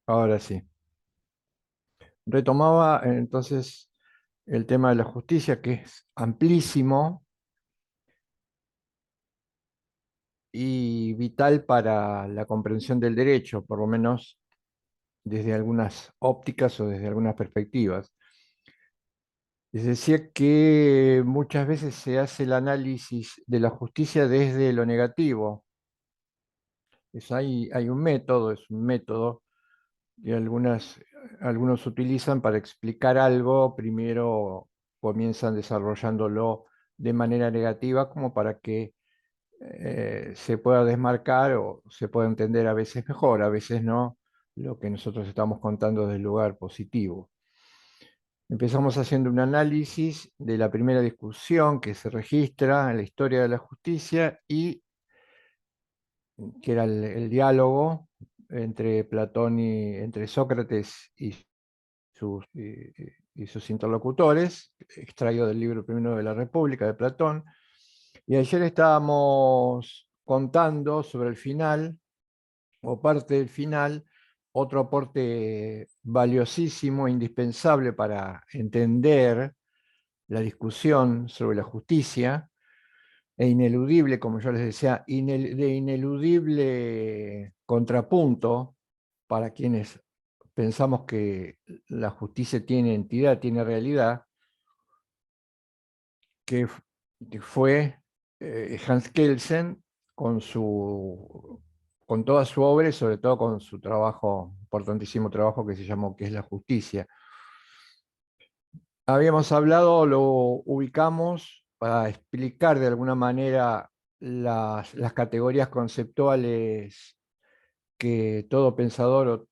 Ahora sí. Retomaba entonces el tema de la justicia, que es amplísimo y vital para la comprensión del derecho, por lo menos desde algunas ópticas o desde algunas perspectivas. Les decía que muchas veces se hace el análisis de la justicia desde lo negativo. Hay es un método que algunos utilizan para explicar algo, primero comienzan desarrollándolo de manera negativa como para que se pueda desmarcar o se pueda entender a veces mejor, a veces no, lo que nosotros estamos contando desde el lugar positivo. Empezamos haciendo un análisis de la primera discusión que se registra en la historia de la justicia y que era el diálogo entre Platón y entre Sócrates y sus interlocutores, extraído del libro primero de la República de Platón. Y ayer estábamos contando sobre el final, o parte del final, otro aporte valiosísimo, indispensable para entender la discusión sobre la justicia, e ineludible, como yo les decía, de ineludible contrapunto para quienes pensamos que la justicia tiene entidad, tiene realidad, que, que fue Hans Kelsen con toda su obra y sobre todo con su trabajo, importantísimo trabajo que se llamó ¿Qué es la justicia? Habíamos hablado, lo ubicamos para explicar de alguna manera las categorías conceptuales que todo pensador,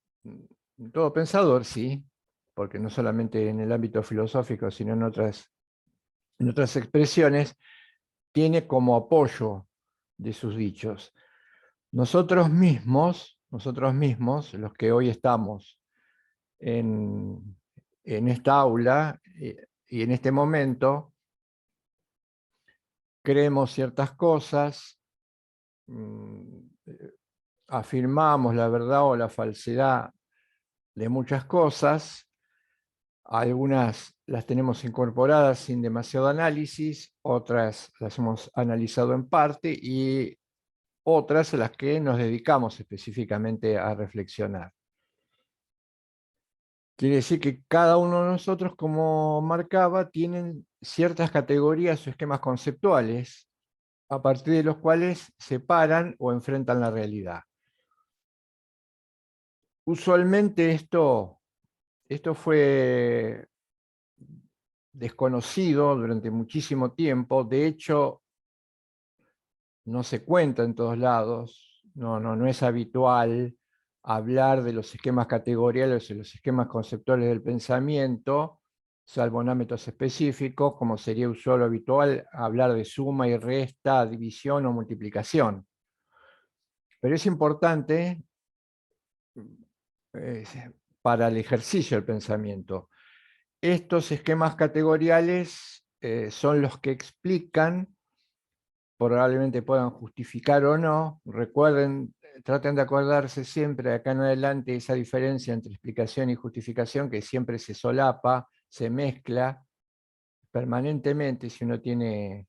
sí, porque no solamente en el ámbito filosófico, sino en otras expresiones, tiene como apoyo de sus dichos. Nosotros mismos, los que hoy estamos en esta aula y en este momento, creemos ciertas cosas, mm, afirmamos la verdad o la falsedad de muchas cosas, algunas las tenemos incorporadas sin demasiado análisis, otras las hemos analizado en parte y otras a las que nos dedicamos específicamente a reflexionar. Quiere decir que cada uno de nosotros, como marcaba, tienen ciertas categorías o esquemas conceptuales a partir de los cuales separan o enfrentan la realidad. Usualmente esto fue desconocido durante muchísimo tiempo, de hecho no se cuenta en todos lados, no es habitual hablar de los esquemas categoriales o los esquemas conceptuales del pensamiento, salvo en ámbitos específicos, como sería usual o habitual hablar de suma y resta, división o multiplicación. Pero es importante eh, para el ejercicio del pensamiento. Estos esquemas categoriales son los que explican, probablemente puedan justificar o no. Recuerden, traten de acordarse siempre de acá en adelante esa diferencia entre explicación y justificación que siempre se solapa, se mezcla permanentemente. Si uno tiene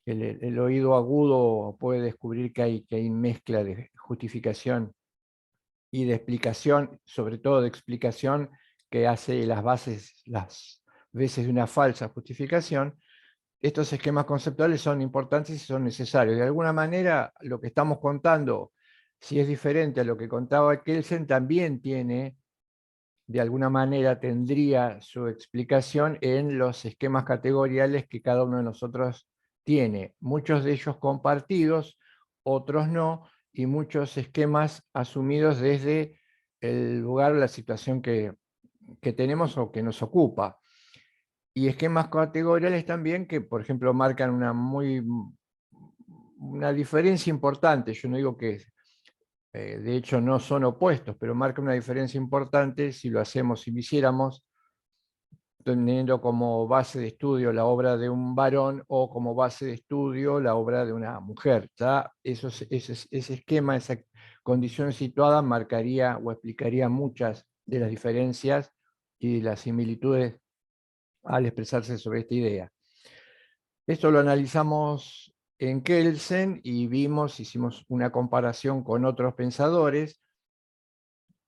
el oído agudo puede descubrir que hay mezcla de justificación y de explicación, sobre todo de explicación, que hace las veces de una falsa justificación. Estos esquemas conceptuales son importantes y son necesarios. De alguna manera, lo que estamos contando, si es diferente a lo que contaba Kelsen, también tiene, de alguna manera, tendría su explicación en los esquemas categoriales que cada uno de nosotros tiene. Muchos de ellos compartidos, otros no, y muchos esquemas asumidos desde el lugar o la situación que tenemos o que nos ocupa. Y esquemas categoriales también que, por ejemplo, marcan una diferencia importante. Yo no digo que, de hecho, no son opuestos, pero marca una diferencia importante si lo hacemos, si lo hiciéramos teniendo como base de estudio la obra de un varón o como base de estudio la obra de una mujer. Ya ese esquema, esa condición situada marcaría o explicaría muchas de las diferencias y las similitudes al expresarse sobre esta idea. Esto lo analizamos en Kelsen y hicimos una comparación con otros pensadores.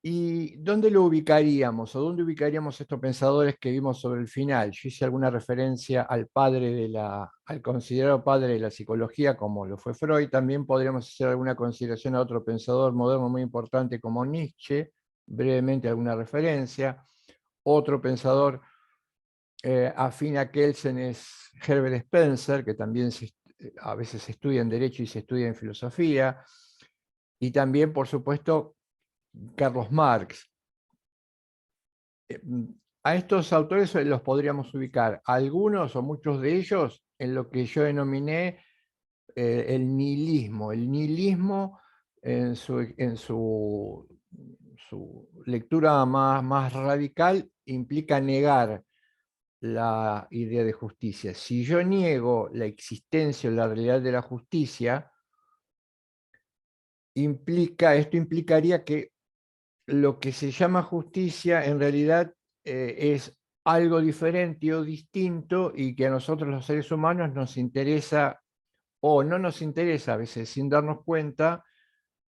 ¿Y dónde lo ubicaríamos? ¿O dónde ubicaríamos estos pensadores que vimos sobre el final? Yo hice alguna referencia al al considerado padre de la psicología, como lo fue Freud. También podríamos hacer alguna consideración a otro pensador moderno muy importante como Nietzsche, brevemente alguna referencia. Otro pensador afín a Kelsen es Herbert Spencer, que también a veces se estudia en Derecho y se estudia en Filosofía. Y también, por supuesto, Carlos Marx. A estos autores los podríamos ubicar, algunos o muchos de ellos, en lo que yo denominé el nihilismo. El nihilismo su lectura más radical implica negar la idea de justicia. Si yo niego la existencia o la realidad de la justicia, esto implicaría que lo que se llama justicia en realidad es algo diferente o distinto y que a nosotros los seres humanos nos interesa o no nos interesa, a veces sin darnos cuenta,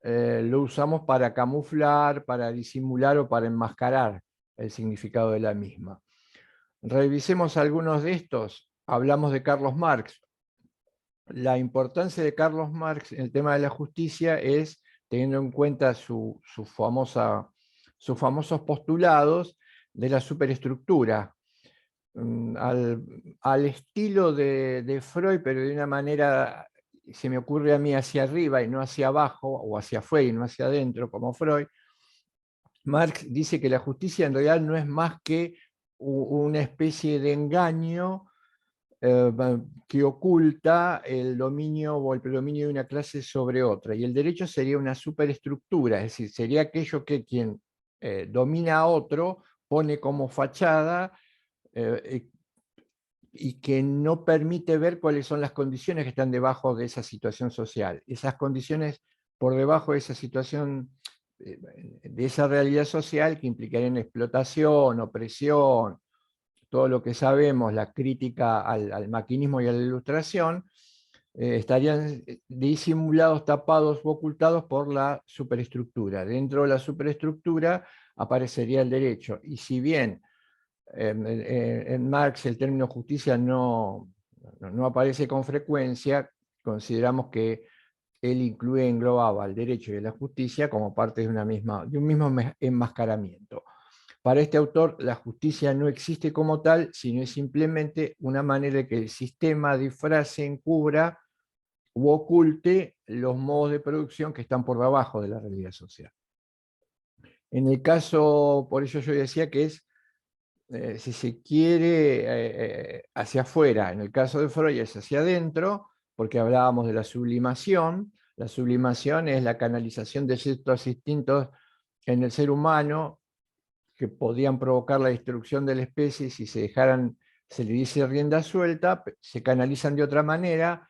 lo usamos para camuflar, para disimular o para enmascarar el significado de la misma. Revisemos algunos de estos. Hablamos de Carlos Marx. La importancia de Carlos Marx en el tema de la justicia es, teniendo en cuenta sus famosos postulados de la superestructura, al estilo de Freud, pero de una manera, se me ocurre a mí, hacia arriba y no hacia abajo, o hacia afuera y no hacia adentro, como Freud. Marx dice que la justicia en realidad no es más que una especie de engaño que oculta el dominio o el predominio de una clase sobre otra. Y el derecho sería una superestructura, es decir, sería aquello que quien domina a otro pone como fachada y que no permite ver cuáles son las condiciones que están debajo de esa situación social. Esas condiciones por debajo de esa situación, de esa realidad social que implicarían explotación, opresión, todo lo que sabemos, la crítica al maquinismo y a la ilustración, estarían disimulados, tapados o ocultados por la superestructura. Dentro de la superestructura aparecería el derecho. Y si bien en Marx el término justicia no aparece con frecuencia, consideramos que él englobaba el derecho y la justicia como parte de un mismo enmascaramiento. Para este autor, la justicia no existe como tal, sino es simplemente una manera de que el sistema disfrace, encubra u oculte los modos de producción que están por debajo de la realidad social. En el caso, por eso yo decía que es, si se quiere, hacia afuera. En el caso de Freud es hacia adentro, porque hablábamos de la sublimación. La sublimación es la canalización de ciertos instintos en el ser humano que podían provocar la destrucción de la especie si se le dice rienda suelta, se canalizan de otra manera,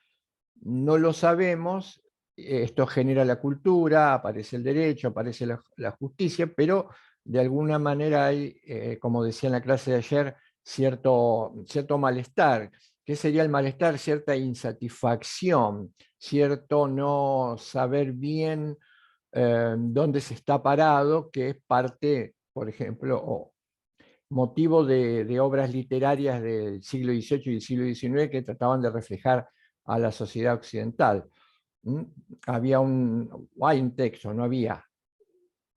no lo sabemos, esto genera la cultura, aparece el derecho, aparece la justicia, pero de alguna manera hay, como decía en la clase de ayer, cierto malestar. ¿Qué sería el malestar? Cierta insatisfacción, cierto no saber bien dónde se está parado, que es parte, por ejemplo, o motivo de obras literarias del siglo XVIII y del siglo XIX que trataban de reflejar a la sociedad occidental. Hay un texto, no había,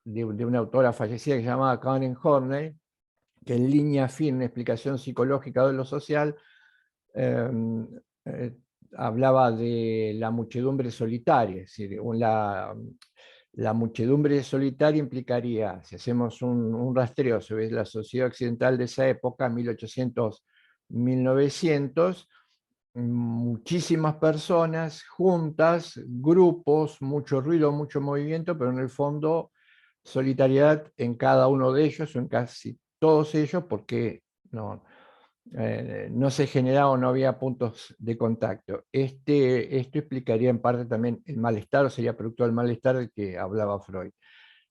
de una autora fallecida que se llamaba Karen Horney, que en línea firme, una explicación psicológica de lo social, eh, eh, hablaba de la muchedumbre solitaria, es decir, la muchedumbre solitaria implicaría, si hacemos un rastreo sobre la sociedad occidental de esa época, 1800-1900, muchísimas personas juntas, grupos, mucho ruido, mucho movimiento, pero en el fondo solitariedad en cada uno de ellos o en casi todos ellos, porque no, no se generaba o no había puntos de contacto. Esto explicaría en parte también el malestar, o sería producto del malestar del que hablaba Freud.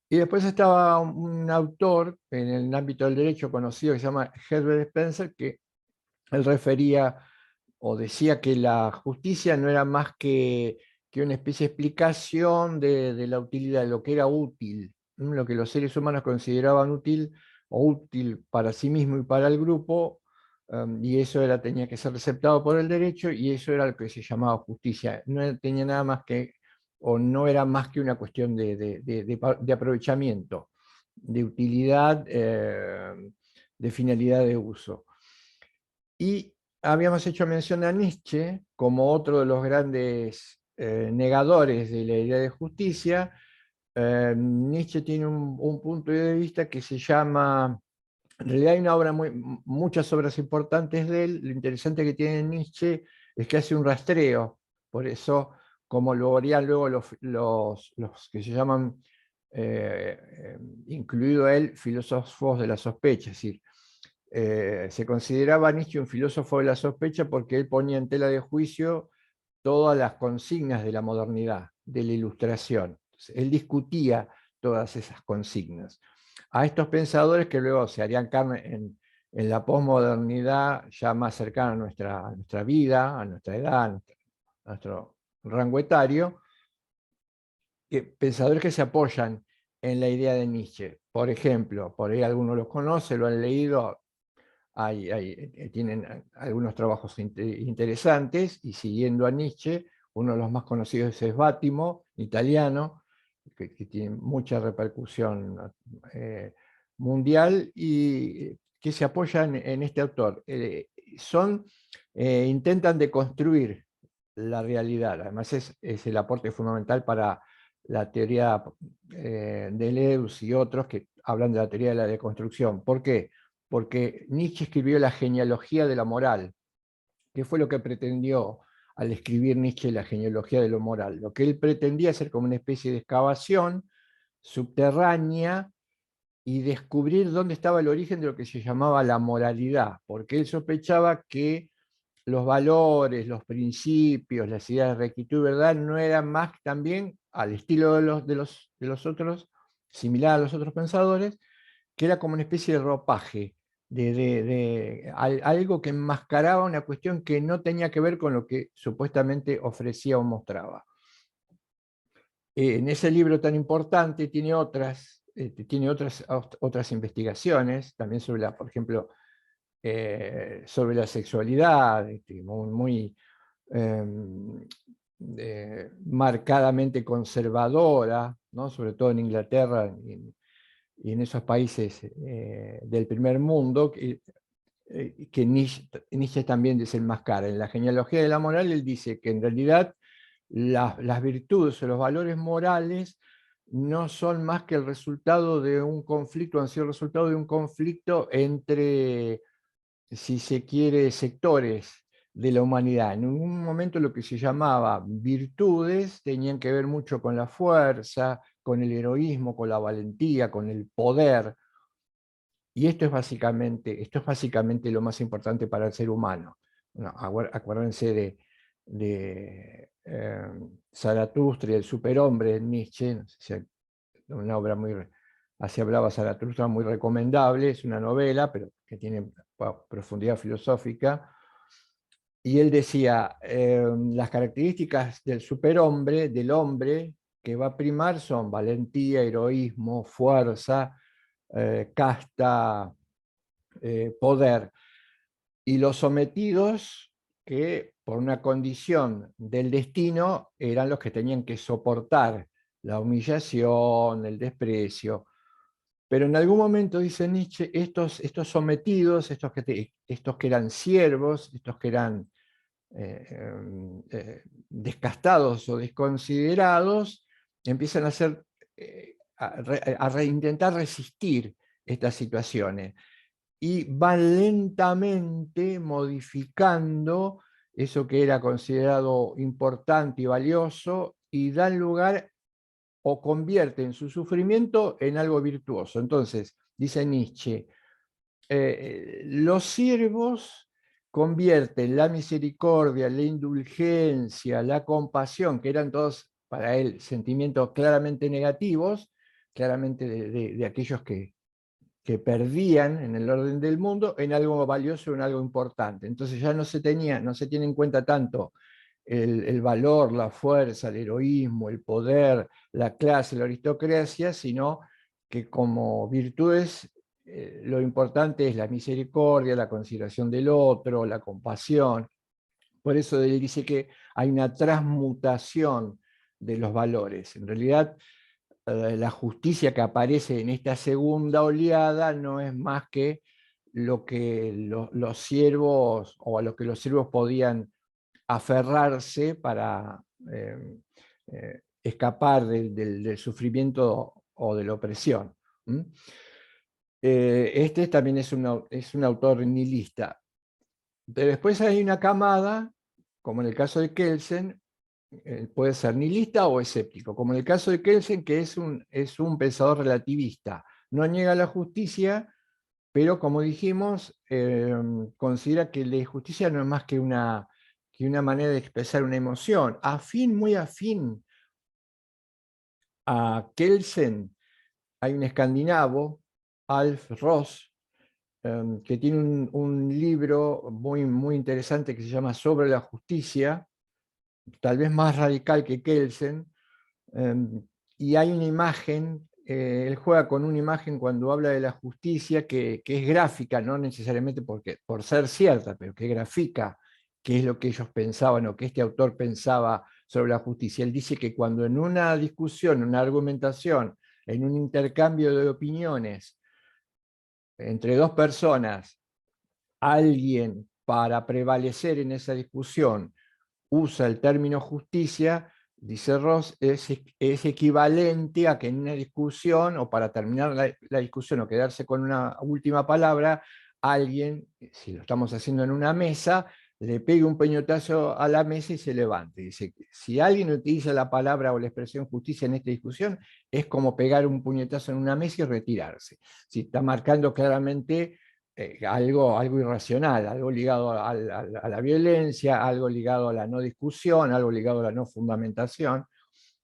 Y después estaba un autor en el ámbito del derecho conocido que se llama Herbert Spencer, que él refería o decía que la justicia no era más que una especie de explicación de la utilidad, de lo que era útil, lo que los seres humanos consideraban útil o útil para sí mismo y para el grupo, y eso tenía que ser aceptado por el derecho, y eso era lo que se llamaba justicia. No tenía nada más que, o no era más que una cuestión de aprovechamiento, de utilidad, de finalidad de uso. Y habíamos hecho mención a Nietzsche como otro de los grandes negadores de la idea de justicia. Nietzsche tiene un punto de vista que se llama, en realidad hay una obra muchas obras importantes de él. Lo interesante que tiene Nietzsche es que hace un rastreo, por eso, como lo harían luego los que se llaman, incluido él, filósofos de la sospecha, es decir, se consideraba a Nietzsche un filósofo de la sospecha porque él ponía en tela de juicio todas las consignas de la modernidad, de la ilustración. Él discutía todas esas consignas. A estos pensadores que luego se harían carne en la posmodernidad ya más cercana a nuestra vida, a nuestra edad, a nuestro rango etario, pensadores que se apoyan en la idea de Nietzsche. Por ejemplo, por ahí algunos los conocen, lo han leído, tienen algunos trabajos interesantes, y siguiendo a Nietzsche, uno de los más conocidos es Sbátimo, italiano, que tiene mucha repercusión mundial, y que se apoyan en este autor. Intentan deconstruir la realidad, además es el aporte fundamental para la teoría de Deleuze y otros que hablan de la teoría de la deconstrucción. ¿Por qué? Porque Nietzsche escribió la genealogía de la moral. ¿Qué fue lo que pretendió al escribir Nietzsche la genealogía de lo moral? Lo que él pretendía hacer como una especie de excavación subterránea y descubrir dónde estaba el origen de lo que se llamaba la moralidad, porque él sospechaba que los valores, los principios, las ideas de rectitud y verdad no eran más que también, al estilo de los otros, similar a los otros pensadores, que era como una especie de ropaje, algo que enmascaraba una cuestión que no tenía que ver con lo que supuestamente ofrecía o mostraba. En ese libro tan importante tiene otras investigaciones, también sobre por ejemplo, sobre la sexualidad, muy marcadamente conservadora, ¿no? Sobre todo en Inglaterra y en esos países del primer mundo, que Nietzsche también desenmascara. En la genealogía de la moral él dice que en realidad las virtudes o los valores morales no son más que el resultado de un conflicto, han sido el resultado de un conflicto entre, si se quiere, sectores de la humanidad. En un momento lo que se llamaba virtudes tenían que ver mucho con la fuerza, con el heroísmo, con la valentía, con el poder. Y esto es básicamente lo más importante para el ser humano. Bueno, acuérdense de Zaratustra y el superhombre de Nietzsche, no sé si una obra así hablaba Zaratustra, muy recomendable, es una novela, pero que tiene profundidad filosófica. Y él decía, las características del superhombre, del hombre, que va a primar son valentía, heroísmo, fuerza, casta, poder. Y los sometidos, que por una condición del destino eran los que tenían que soportar la humillación, el desprecio. Pero en algún momento, dice Nietzsche, estos sometidos, estos que eran siervos, estos que eran descastados o desconsiderados, empiezan a hacer, intentar resistir estas situaciones y van lentamente modificando eso que era considerado importante y valioso, y dan lugar o convierten su sufrimiento en algo virtuoso. Entonces, dice Nietzsche, los siervos convierten la misericordia, la indulgencia, la compasión, que eran todos para él sentimientos claramente negativos, claramente de aquellos que perdían en el orden del mundo, en algo valioso, en algo importante. Entonces ya no se tiene en cuenta tanto el valor, la fuerza, el heroísmo, el poder, la clase, la aristocracia, sino que como virtudes lo importante es la misericordia, la consideración del otro, la compasión. Por eso él dice que hay una transmutación de los valores. En realidad, la justicia que aparece en esta segunda oleada no es más que lo que los siervos, o a lo que los siervos podían aferrarse para escapar del sufrimiento o de la opresión. Este también es un autor nihilista. Pero después hay una camada, como en el caso de Kelsen, puede ser nihilista o escéptico, como en el caso de Kelsen, que es un pensador relativista. No niega la justicia, pero como dijimos, considera que la justicia no es más que una manera de expresar una emoción. Muy afín a Kelsen, hay un escandinavo, Alf Ross, que tiene un libro muy, muy interesante que se llama Sobre la justicia, tal vez más radical que Kelsen, y hay una imagen, él juega con una imagen cuando habla de la justicia que es gráfica, no necesariamente por ser cierta, pero que grafica qué es lo que ellos pensaban o que este autor pensaba sobre la justicia. Él dice que cuando en una discusión, en una argumentación, en un intercambio de opiniones entre dos personas, alguien para prevalecer en esa discusión usa el término justicia, dice Ross, es equivalente a que en una discusión, o para terminar la discusión o quedarse con una última palabra, alguien, si lo estamos haciendo en una mesa, le pegue un puñetazo a la mesa y se levante. Dice, si alguien utiliza la palabra o la expresión justicia en esta discusión, es como pegar un puñetazo en una mesa y retirarse. Si está marcando claramente algo irracional, algo ligado a la violencia, algo ligado a la no discusión, algo ligado a la no fundamentación.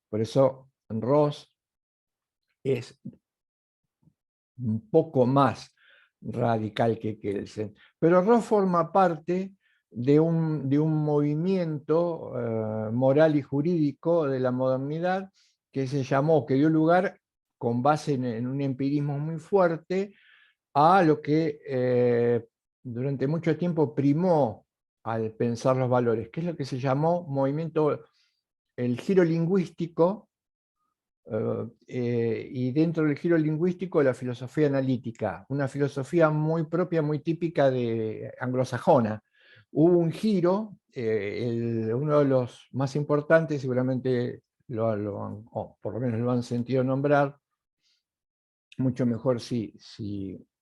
Por eso Ross es un poco más radical que Kelsen. Pero Ross forma parte de un movimiento moral y jurídico de la modernidad que se llamó, que dio lugar, con base en un empirismo muy fuerte, a lo que durante mucho tiempo primó al pensar los valores, que es lo que se llamó movimiento, el giro lingüístico, y dentro del giro lingüístico la filosofía analítica, una filosofía muy propia, muy típica de anglosajona. Hubo un giro, uno de los más importantes, seguramente o por lo menos lo han sentido nombrar, mucho mejor si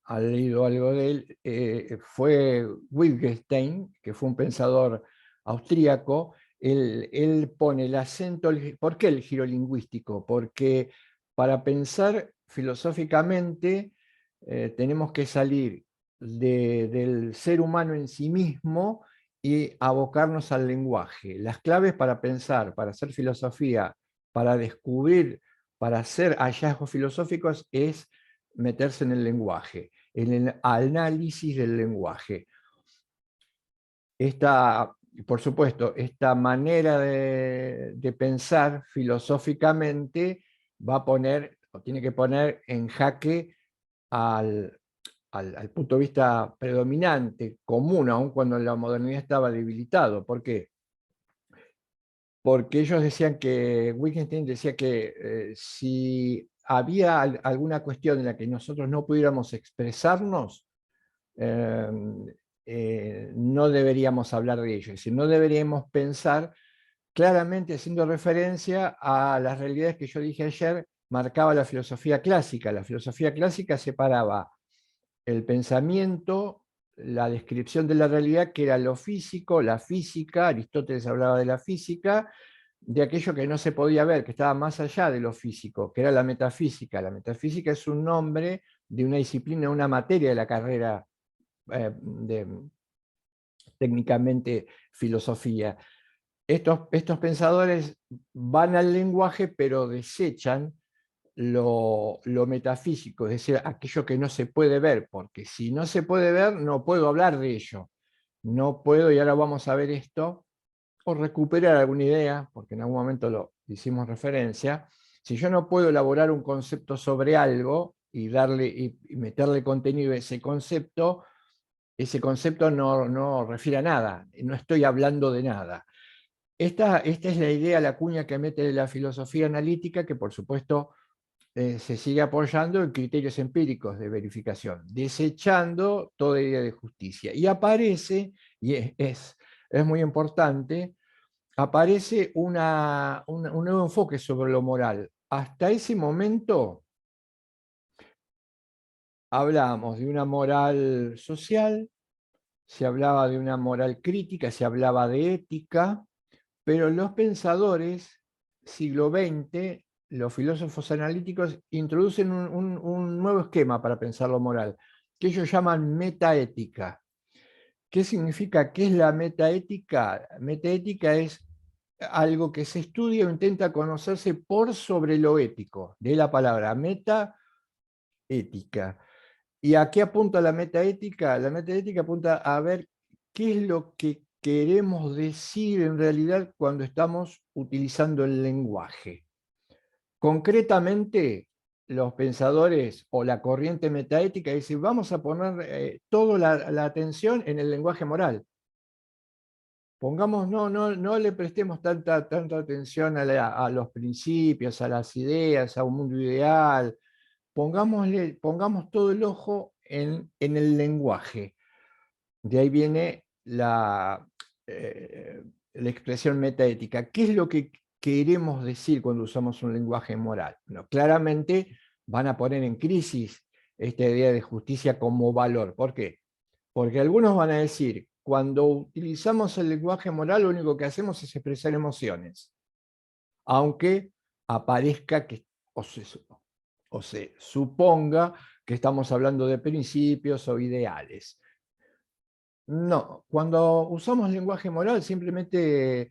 ha leído algo de él, fue Wittgenstein, que fue un pensador austríaco. Él pone el acento, ¿por qué el giro lingüístico? Porque para pensar filosóficamente tenemos que salir del ser humano en sí mismo y abocarnos al lenguaje. Las claves para pensar, para hacer filosofía, para descubrir, para hacer hallazgos filosóficos es meterse en el lenguaje, en el análisis del lenguaje. Por supuesto, esta manera de pensar filosóficamente va a poner, o tiene que poner en jaque al punto de vista predominante, común, aun cuando la modernidad estaba debilitado. ¿Por qué? Porque ellos decían que, Wittgenstein decía que si había alguna cuestión en la que nosotros no pudiéramos expresarnos, eh, no deberíamos hablar de ello, es decir, no deberíamos pensar claramente haciendo referencia a las realidades que yo dije ayer, marcaba la filosofía clásica. La filosofía clásica separaba el pensamiento, la descripción de la realidad, que era lo físico, la física, Aristóteles hablaba de la física, de aquello que no se podía ver, que estaba más allá de lo físico, que era la metafísica. La metafísica es un nombre de una disciplina, una materia de la carrera de técnicamente filosofía. Estos pensadores van al lenguaje, pero desechan lo metafísico, es decir, aquello que no se puede ver, porque si no se puede ver, no puedo hablar de ello. No puedo, y ahora vamos a ver esto, o recuperar alguna idea, porque en algún momento lo hicimos referencia. Si yo no puedo elaborar un concepto sobre algo y meterle contenido a ese concepto no refiere a nada, no estoy hablando de nada. Esta es la idea, la cuña que mete la filosofía analítica, que por supuesto se sigue apoyando en criterios empíricos de verificación, desechando toda idea de justicia. Y aparece, y es muy importante, aparece un nuevo enfoque sobre lo moral. Hasta ese momento hablábamos de una moral social, se hablaba de una moral crítica, se hablaba de ética, pero los pensadores, siglo XX, los filósofos analíticos, introducen un nuevo esquema para pensar lo moral, que ellos llaman metaética. ¿Qué significa? ¿Qué es la metaética? Metaética es algo que se estudia o intenta conocerse por sobre lo ético, de la palabra metaética. ¿Y a qué apunta la metaética? La metaética apunta a ver qué es lo que queremos decir en realidad cuando estamos utilizando el lenguaje. Concretamente, los pensadores o la corriente metaética dicen, vamos a poner toda la atención en el lenguaje moral. Pongamos, no le prestemos tanta atención a los principios, a las ideas, a un mundo ideal. Pongamos todo el ojo en el lenguaje. De ahí viene la expresión metaética. ¿Qué es lo que queremos decir cuando usamos un lenguaje moral? Bueno, claramente van a poner en crisis esta idea de justicia como valor. ¿Por qué? Porque algunos van a decir, cuando utilizamos el lenguaje moral, lo único que hacemos es expresar emociones, aunque aparezca que, o se suponga que estamos hablando de principios o ideales. No, cuando usamos lenguaje moral simplemente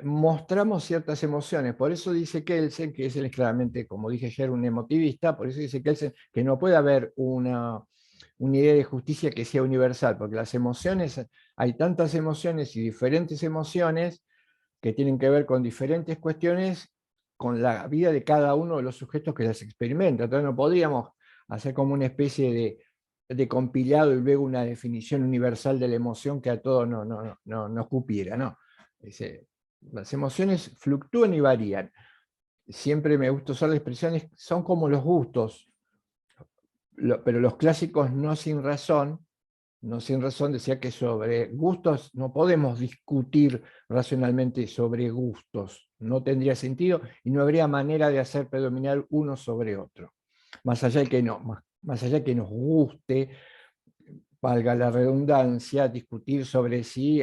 mostramos ciertas emociones. Por eso dice Kelsen, que él es claramente, como dije ayer, un emotivista, por eso dice Kelsen que no puede haber una idea de justicia que sea universal, porque las emociones, hay tantas emociones y diferentes emociones que tienen que ver con diferentes cuestiones con la vida de cada uno de los sujetos que las experimenta. Entonces no podríamos hacer como una especie de compilado y luego una definición universal de la emoción que a todos no cupiera, ¿no? Las emociones fluctúan y varían. Siempre me gusta usar las expresiones, son como los gustos, pero los clásicos no sin razón decía que sobre gustos no podemos discutir racionalmente sobre gustos, no tendría sentido y no habría manera de hacer predominar uno sobre otro. Más allá de que más allá de que nos guste, valga la redundancia, discutir sobre si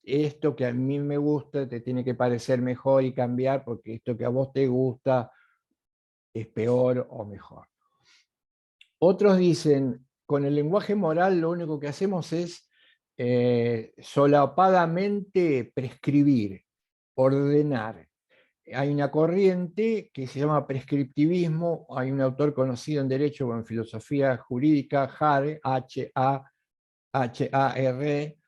esto que a mí me gusta te tiene que parecer mejor y cambiar porque esto que a vos te gusta es peor o mejor. Otros dicen, con el lenguaje moral lo único que hacemos es solapadamente prescribir, ordenar. Hay una corriente que se llama prescriptivismo, hay un autor conocido en derecho o en filosofía jurídica, Hare, H-A-R,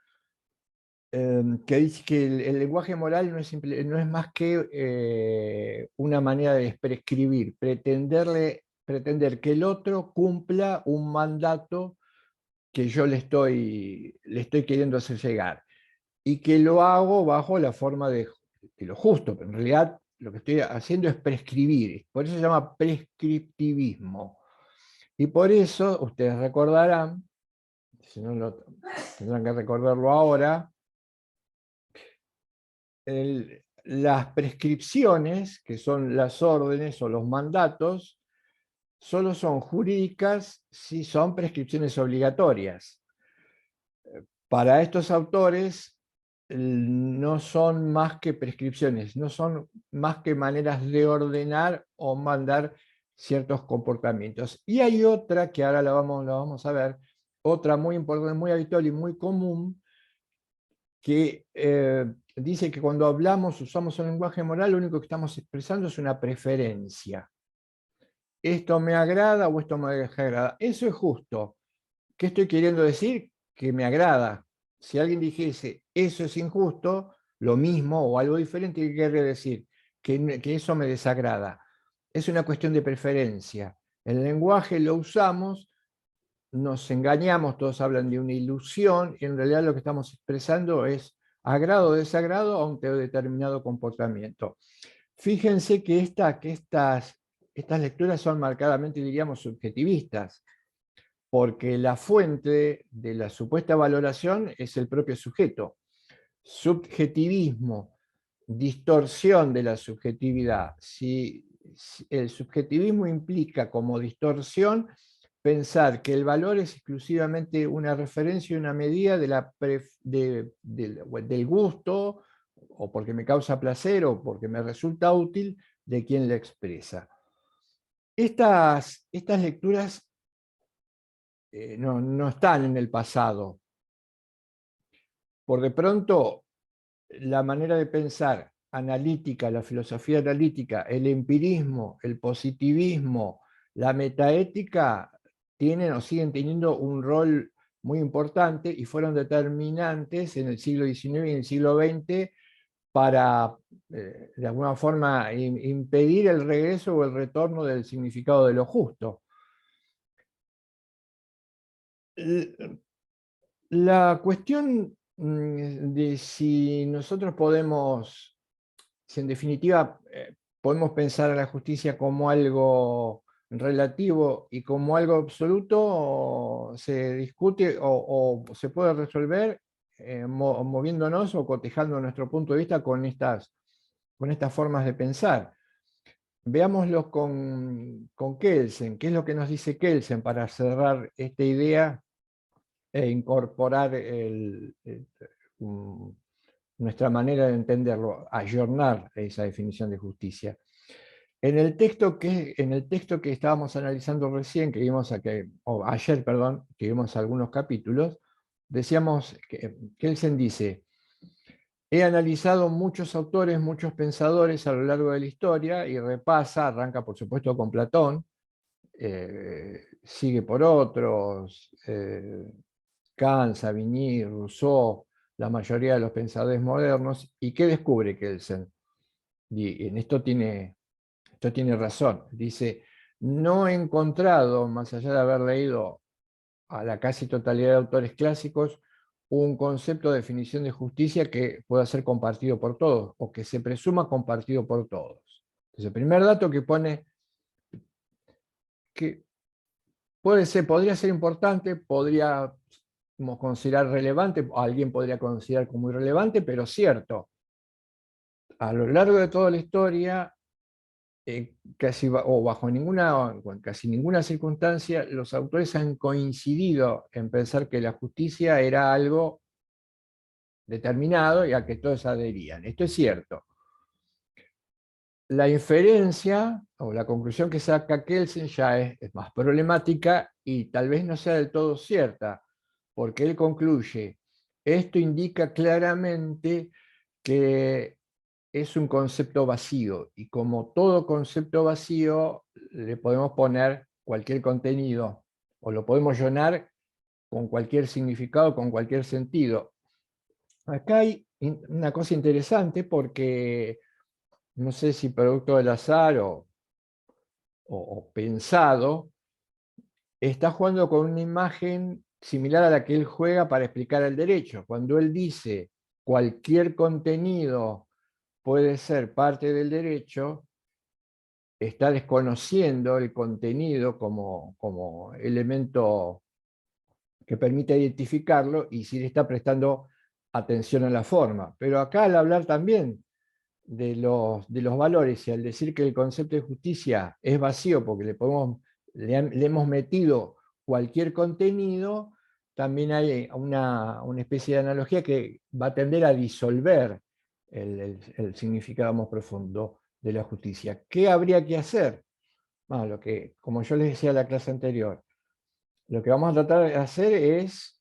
que dice que el lenguaje moral no es más que una manera de prescribir, pretender que el otro cumpla un mandato que yo le estoy queriendo hacer llegar, y que lo hago bajo la forma de lo justo, pero en realidad lo que estoy haciendo es prescribir, por eso se llama prescriptivismo. Y por eso, ustedes recordarán, si no tendrán que recordarlo ahora, las prescripciones, que son las órdenes o los mandatos, solo son jurídicas si son prescripciones obligatorias. Para estos autores no son más que prescripciones, no son más que maneras de ordenar o mandar ciertos comportamientos. Y hay otra que ahora la vamos a ver, otra muy importante, muy habitual y muy común, que dice que cuando hablamos, usamos el lenguaje moral, lo único que estamos expresando es una preferencia. Esto me agrada o esto me desagrada. Eso es justo. ¿Qué estoy queriendo decir? Que me agrada. Si alguien dijese eso es injusto, lo mismo o algo diferente, ¿qué quiere decir? Que eso me desagrada. Es una cuestión de preferencia. El lenguaje lo usamos, nos engañamos, todos hablan de una ilusión, y en realidad lo que estamos expresando es agrado o desagrado ante determinado comportamiento. Fíjense que estas lecturas son marcadamente, diríamos, subjetivistas, porque la fuente de la supuesta valoración es el propio sujeto. Subjetivismo, distorsión de la subjetividad. Si el subjetivismo implica como distorsión pensar que el valor es exclusivamente una referencia y una medida del gusto, o porque me causa placer, o porque me resulta útil, de quien la expresa. Estas lecturas no están en el pasado. Por de pronto, la manera de pensar analítica, la filosofía analítica, el empirismo, el positivismo, la metaética, tienen o siguen teniendo un rol muy importante y fueron determinantes en el siglo XIX y en el siglo XX para, de alguna forma, impedir el regreso o el retorno del significado de lo justo. La cuestión de si nosotros podemos, si en definitiva podemos pensar a la justicia como algo relativo y como algo absoluto, se discute o se puede resolver moviéndonos o cotejando nuestro punto de vista con estas formas de pensar. Veámoslo con Kelsen. ¿Qué es lo que nos dice Kelsen para cerrar esta idea e incorporar nuestra manera de entenderlo, ayornar esa definición de justicia? En el texto que estábamos analizando recién, ayer, perdón, que vimos algunos capítulos, decíamos que Kelsen dice: he analizado muchos autores, muchos pensadores a lo largo de la historia, y repasa, arranca por supuesto con Platón, sigue por otros, Kant, Savigny, Rousseau, la mayoría de los pensadores modernos. ¿Y qué descubre Kelsen? Y en esto tiene razón. Dice: no he encontrado, más allá de haber leído a la casi totalidad de autores clásicos, un concepto de definición de justicia que pueda ser compartido por todos, o que se presuma compartido por todos. Entonces, el primer dato que pone, que podría ser importante, podríamos considerar relevante, alguien podría considerar como irrelevante, pero cierto: a lo largo de toda la historia, casi ninguna circunstancia, los autores han coincidido en pensar que la justicia era algo determinado y a que todos adherían. Esto es cierto. La inferencia o la conclusión que saca Kelsen ya es más problemática y tal vez no sea del todo cierta, porque él concluye: esto indica claramente que es un concepto vacío, y como todo concepto vacío le podemos poner cualquier contenido o lo podemos llenar con cualquier significado, con cualquier sentido. Acá hay una cosa interesante, porque no sé si producto del azar o pensado, está jugando con una imagen similar a la que él juega para explicar el derecho. Cuando él dice cualquier contenido puede ser parte del derecho, está desconociendo el contenido como elemento que permite identificarlo, y sí le está prestando atención a la forma. Pero acá, al hablar también de los valores y al decir que el concepto de justicia es vacío porque le hemos metido cualquier contenido, también hay una especie de analogía que va a tender a disolver el significado más profundo de la justicia. ¿Qué habría que hacer? Lo que, como yo les decía en la clase anterior, lo que vamos a tratar de hacer es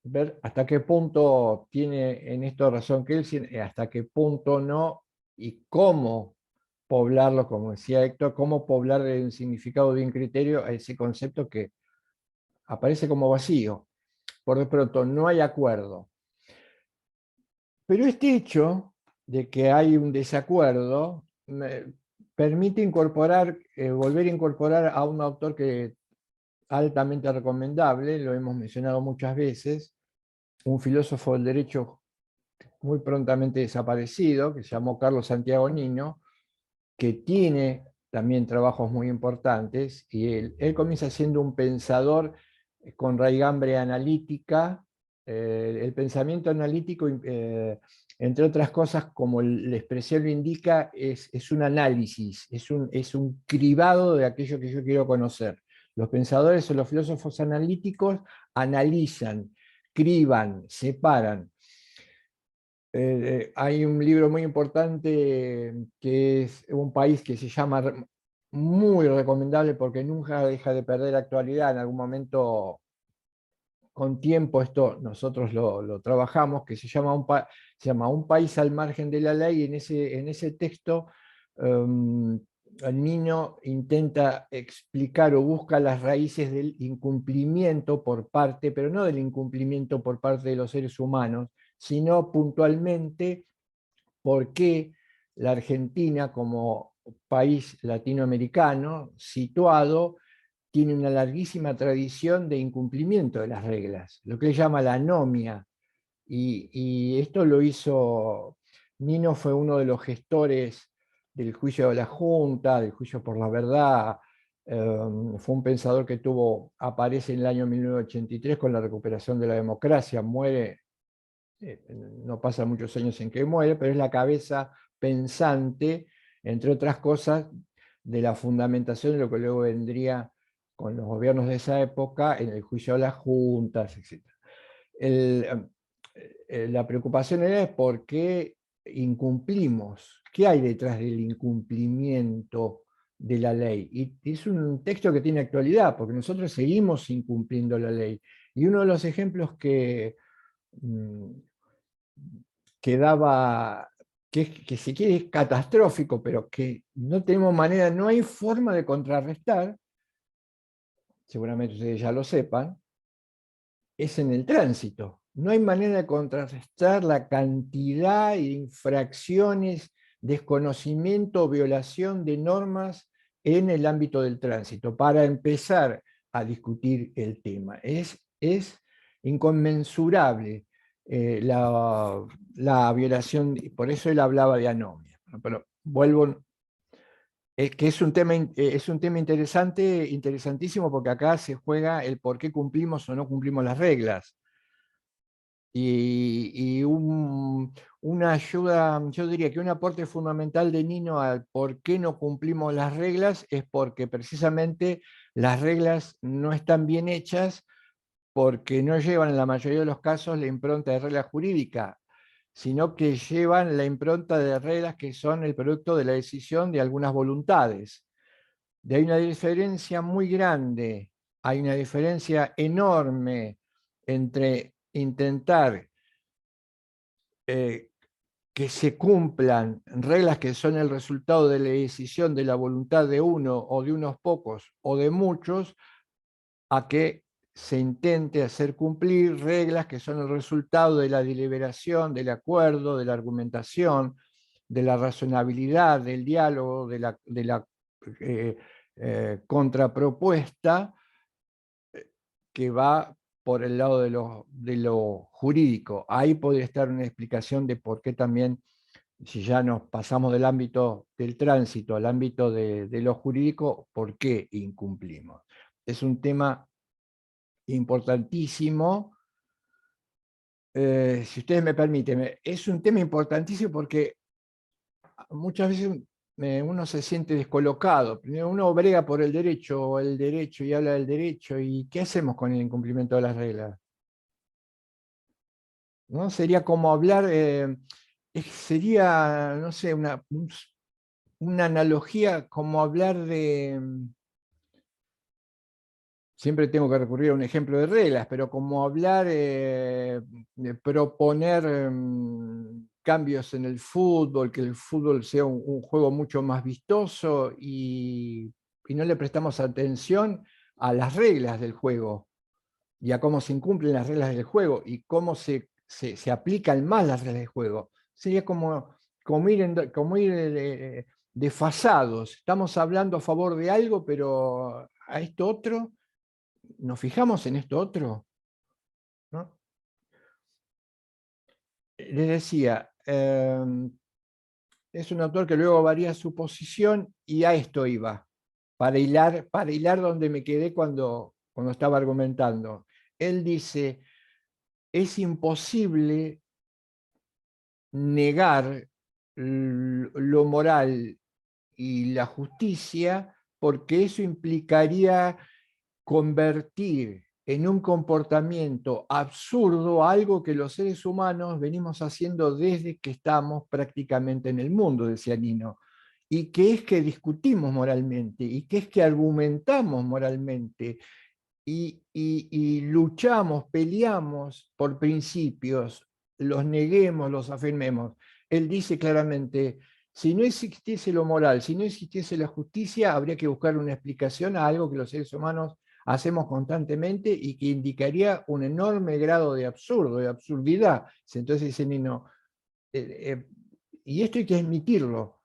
ver hasta qué punto tiene en esto razón Kelsen, hasta qué punto no, y cómo poblarlo, como decía Héctor, cómo poblar el significado de un criterio a ese concepto que aparece como vacío. Por de pronto, no hay acuerdo. Pero este hecho de que hay un desacuerdo me permite incorporar, volver a incorporar a un autor que altamente recomendable, lo hemos mencionado muchas veces, un filósofo del derecho muy prontamente desaparecido, que se llamó Carlos Santiago Nino, que tiene también trabajos muy importantes, y él comienza siendo un pensador con raigambre analítica. El pensamiento analítico, entre otras cosas, como la expresión lo indica, es un análisis, es un cribado de aquello que yo quiero conocer. Los pensadores o los filósofos analíticos analizan, criban, separan. Hay un libro muy importante que es un país que se llama, muy recomendable porque nunca deja de perder actualidad. En algún momento, con tiempo, esto nosotros lo trabajamos, que se llama Un país al margen de la ley. Y en ese texto, el niño intenta explicar o busca las raíces del incumplimiento por parte, pero no del incumplimiento por parte de los seres humanos, sino puntualmente por qué la Argentina, como país latinoamericano situado, tiene una larguísima tradición de incumplimiento de las reglas, lo que él llama la anomia. Y esto lo hizo, Nino fue uno de los gestores del juicio de la Junta, del juicio por la verdad. Fue un pensador que aparece en el año 1983 con la recuperación de la democracia, muere, no pasan muchos años en que muere, pero es la cabeza pensante, entre otras cosas, de la fundamentación de lo que luego vendría con los gobiernos de esa época en el juicio de las juntas, etc. La preocupación era por qué incumplimos, qué hay detrás del incumplimiento de la ley. Y es un texto que tiene actualidad, porque nosotros seguimos incumpliendo la ley. Y uno de los ejemplos mm, que daba, que si quiere es catastrófico, pero que no tenemos manera, no hay forma de contrarrestar, seguramente ustedes ya lo sepan, es en el tránsito. No hay manera de contrarrestar la cantidad de infracciones, desconocimiento o violación de normas en el ámbito del tránsito para empezar a discutir el tema. Es inconmensurable la violación, y por eso él hablaba de anomia. Pero vuelvo, que es un tema interesante, interesantísimo, porque acá se juega el por qué cumplimos o no cumplimos las reglas. Y una ayuda, yo diría que un aporte fundamental de Nino al por qué no cumplimos las reglas es porque precisamente las reglas no están bien hechas, porque no llevan en la mayoría de los casos la impronta de regla jurídica, sino que llevan la impronta de reglas que son el producto de la decisión de algunas voluntades. De ahí una diferencia muy grande, hay una diferencia enorme entre intentar que se cumplan reglas que son el resultado de la decisión de la voluntad de uno o de unos pocos o de muchos, a que se intente hacer cumplir reglas que son el resultado de la deliberación, del acuerdo, de la argumentación, de la razonabilidad, del diálogo, de la eh, contrapropuesta, que va por el lado de lo jurídico. Ahí podría estar una explicación de por qué también, si ya nos pasamos del ámbito del tránsito al ámbito de lo jurídico, por qué incumplimos. Es un tema importantísimo. Si ustedes me permiten, es un tema importantísimo porque muchas veces uno se siente descolocado. Primero uno brega por el derecho y habla del derecho, ¿y qué hacemos con el incumplimiento de las reglas? ¿No? Sería como hablar, sería, no sé, una analogía como hablar siempre tengo que recurrir a un ejemplo de reglas, pero como hablar, de proponer cambios en el fútbol, que el fútbol sea un juego mucho más vistoso y no le prestamos atención a las reglas del juego y a cómo se incumplen las reglas del juego y cómo se aplican más las reglas del juego. Sería como ir desfasados. Estamos hablando a favor de algo, pero a esto otro, ¿nos fijamos en esto otro? ¿No? Les decía, es un autor que luego varía su posición y a esto iba, para hilar donde me quedé cuando estaba argumentando. Él dice, es imposible negar lo moral y la justicia porque eso implicaría convertir en un comportamiento absurdo algo que los seres humanos venimos haciendo desde que estamos prácticamente en el mundo, decía Nino, y que es que discutimos moralmente, y que es que argumentamos moralmente, y luchamos, peleamos por principios, los neguemos, los afirmemos. Él dice claramente, si no existiese lo moral, si no existiese la justicia, habría que buscar una explicación a algo que los seres humanos hacemos constantemente y que indicaría un enorme grado de absurdo, de absurdidad. Entonces dice Nino, y esto hay que admitirlo.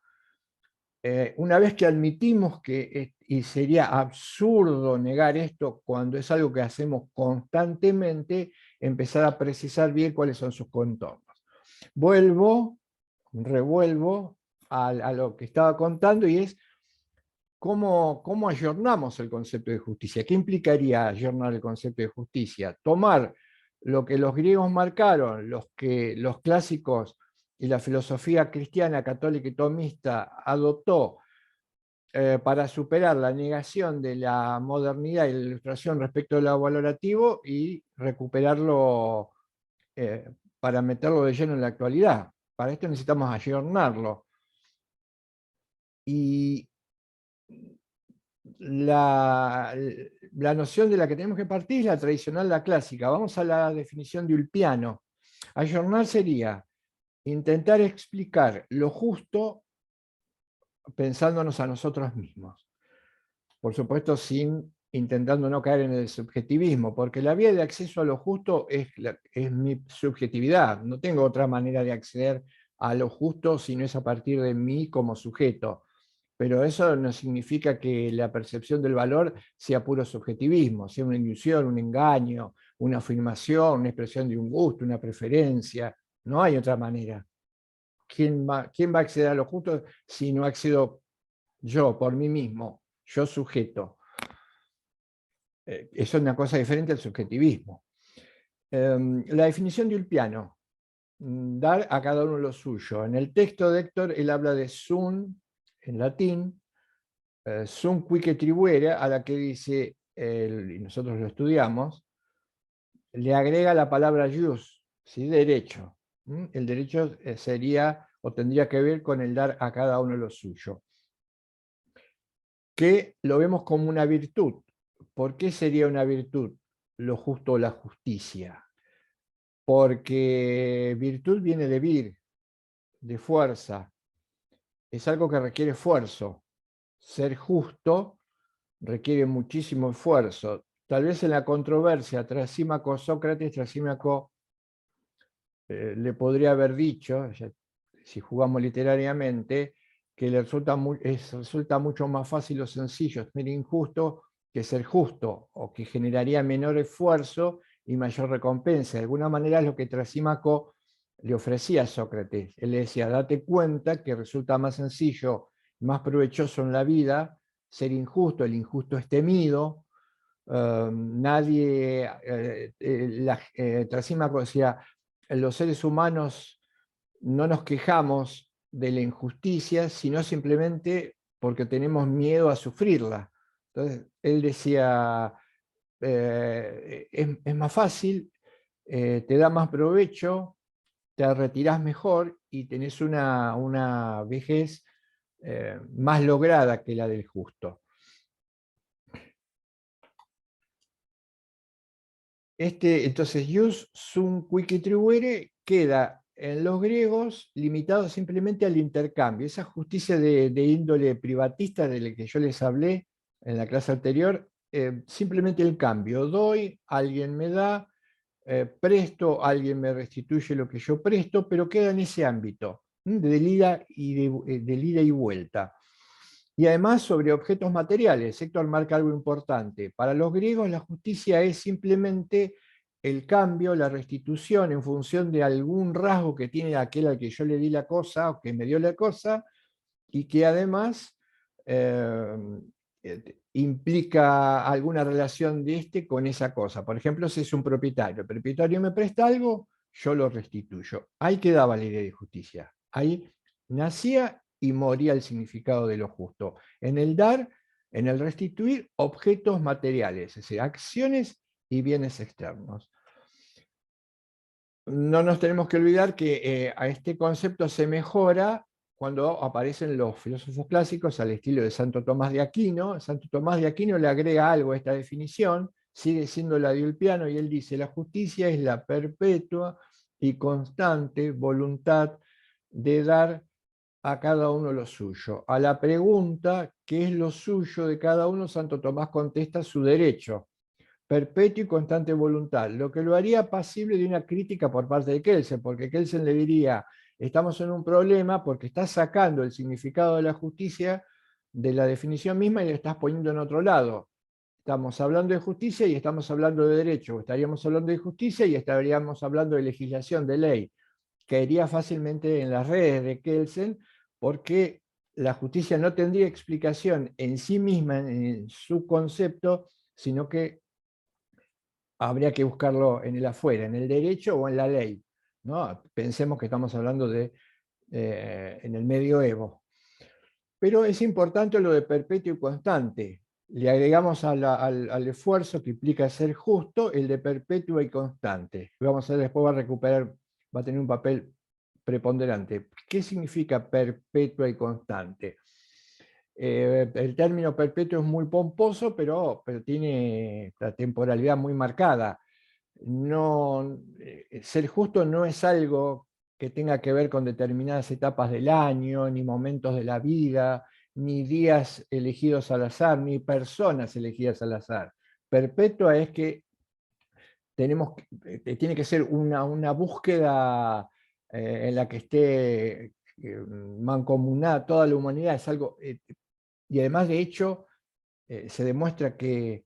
Una vez que admitimos que y sería absurdo negar esto cuando es algo que hacemos constantemente, empezar a precisar bien cuáles son sus contornos. Revuelvo a lo que estaba contando y es cómo ayornamos el concepto de justicia. ¿Qué implicaría ayornar el concepto de justicia? Tomar lo que los griegos marcaron, los clásicos y la filosofía cristiana, católica y tomista adoptó para superar la negación de la modernidad y la ilustración respecto de lo valorativo y recuperarlo para meterlo de lleno en la actualidad. Para esto necesitamos ayornarlo. Y la noción de la que tenemos que partir es la tradicional, la clásica. Vamos a la definición de Ulpiano. Ayornar sería intentar explicar lo justo pensándonos a nosotros mismos. Por supuesto, intentando no caer en el subjetivismo, porque la vía de acceso a lo justo es mi subjetividad. No tengo otra manera de acceder a lo justo si no es a partir de mí como sujeto. Pero eso no significa que la percepción del valor sea puro subjetivismo, sea una ilusión, un engaño, una afirmación, una expresión de un gusto, una preferencia. No hay otra manera. ¿Quién va a acceder a lo justo si no accedo yo por mí mismo, yo sujeto? Eso es una cosa diferente al subjetivismo. La definición de Ulpiano, dar a cada uno lo suyo. En el texto de Héctor, él habla de sum, en latín, sum quique tribuere, a la que dice, y nosotros lo estudiamos, le agrega la palabra jus, ¿sí? Derecho. El derecho sería o tendría que ver con el dar a cada uno lo suyo, que lo vemos como una virtud. ¿Por qué sería una virtud lo justo o la justicia? Porque virtud viene de vir, de fuerza. Es algo que requiere esfuerzo. Ser justo requiere muchísimo esfuerzo. Tal vez en la controversia Trasímaco-Sócrates, Trasímaco le podría haber dicho, si jugamos literariamente, que le resulta mucho más fácil o sencillo ser injusto que ser justo, o que generaría menor esfuerzo y mayor recompensa. De alguna manera es lo que Trasímaco le ofrecía a Sócrates. Él le decía, date cuenta que resulta más sencillo, más provechoso en la vida ser injusto, el injusto es temido. Trasímaco decía, los seres humanos no nos quejamos de la injusticia, sino simplemente porque tenemos miedo a sufrirla. Entonces, él decía, es más fácil, te da más provecho, te retirás mejor y tenés una vejez más lograda que la del justo. Entonces, jus sum qui tribuere queda en los griegos limitado simplemente al intercambio. Esa justicia de índole privatista de la que yo les hablé en la clase anterior, simplemente el cambio. Doy, alguien me da, presto, alguien me restituye lo que yo presto, pero queda en ese ámbito del del ida y vuelta. Y además sobre objetos materiales, Héctor marca algo importante. Para los griegos la justicia es simplemente el cambio, la restitución en función de algún rasgo que tiene aquel al que yo le di la cosa o que me dio la cosa, y que además eh, implica alguna relación de este con esa cosa. Por ejemplo, si es un propietario, el propietario me presta algo, yo lo restituyo. Ahí quedaba la idea de justicia. Ahí nacía y moría el significado de lo justo. En el dar, en el restituir objetos materiales, es decir, acciones y bienes externos. No nos tenemos que olvidar que a este concepto se mejora cuando aparecen los filósofos clásicos al estilo de Santo Tomás de Aquino. Santo Tomás de Aquino le agrega algo a esta definición, sigue siendo la de Ulpiano, y él dice: la justicia es la perpetua y constante voluntad de dar a cada uno lo suyo. A la pregunta, ¿qué es lo suyo de cada uno?, Santo Tomás contesta: su derecho, perpetua y constante voluntad, lo que lo haría pasible de una crítica por parte de Kelsen, porque Kelsen le diría: estamos en un problema porque estás sacando el significado de la justicia de la definición misma y le estás poniendo en otro lado. Estamos hablando de justicia y estamos hablando de derecho, estaríamos hablando de justicia y estaríamos hablando de legislación, de ley. Caería fácilmente en las redes de Kelsen, porque la justicia no tendría explicación en sí misma, en su concepto, sino que habría que buscarlo en el afuera, en el derecho o en la ley, ¿no? Pensemos que estamos hablando de en el medioevo. Pero es importante lo de perpetuo y constante. Le agregamos al esfuerzo que implica ser justo el de perpetua y constante. Vamos a ver, después va a recuperar, va a tener un papel preponderante. ¿Qué significa perpetua y constante? El término perpetuo es muy pomposo, pero tiene la temporalidad muy marcada. No, ser justo no es algo que tenga que ver con determinadas etapas del año, ni momentos de la vida, ni días elegidos al azar, ni personas elegidas al azar. Perpetua es que tiene que ser una búsqueda en la que esté mancomunada toda la humanidad. Es algo, y además, de hecho, se demuestra que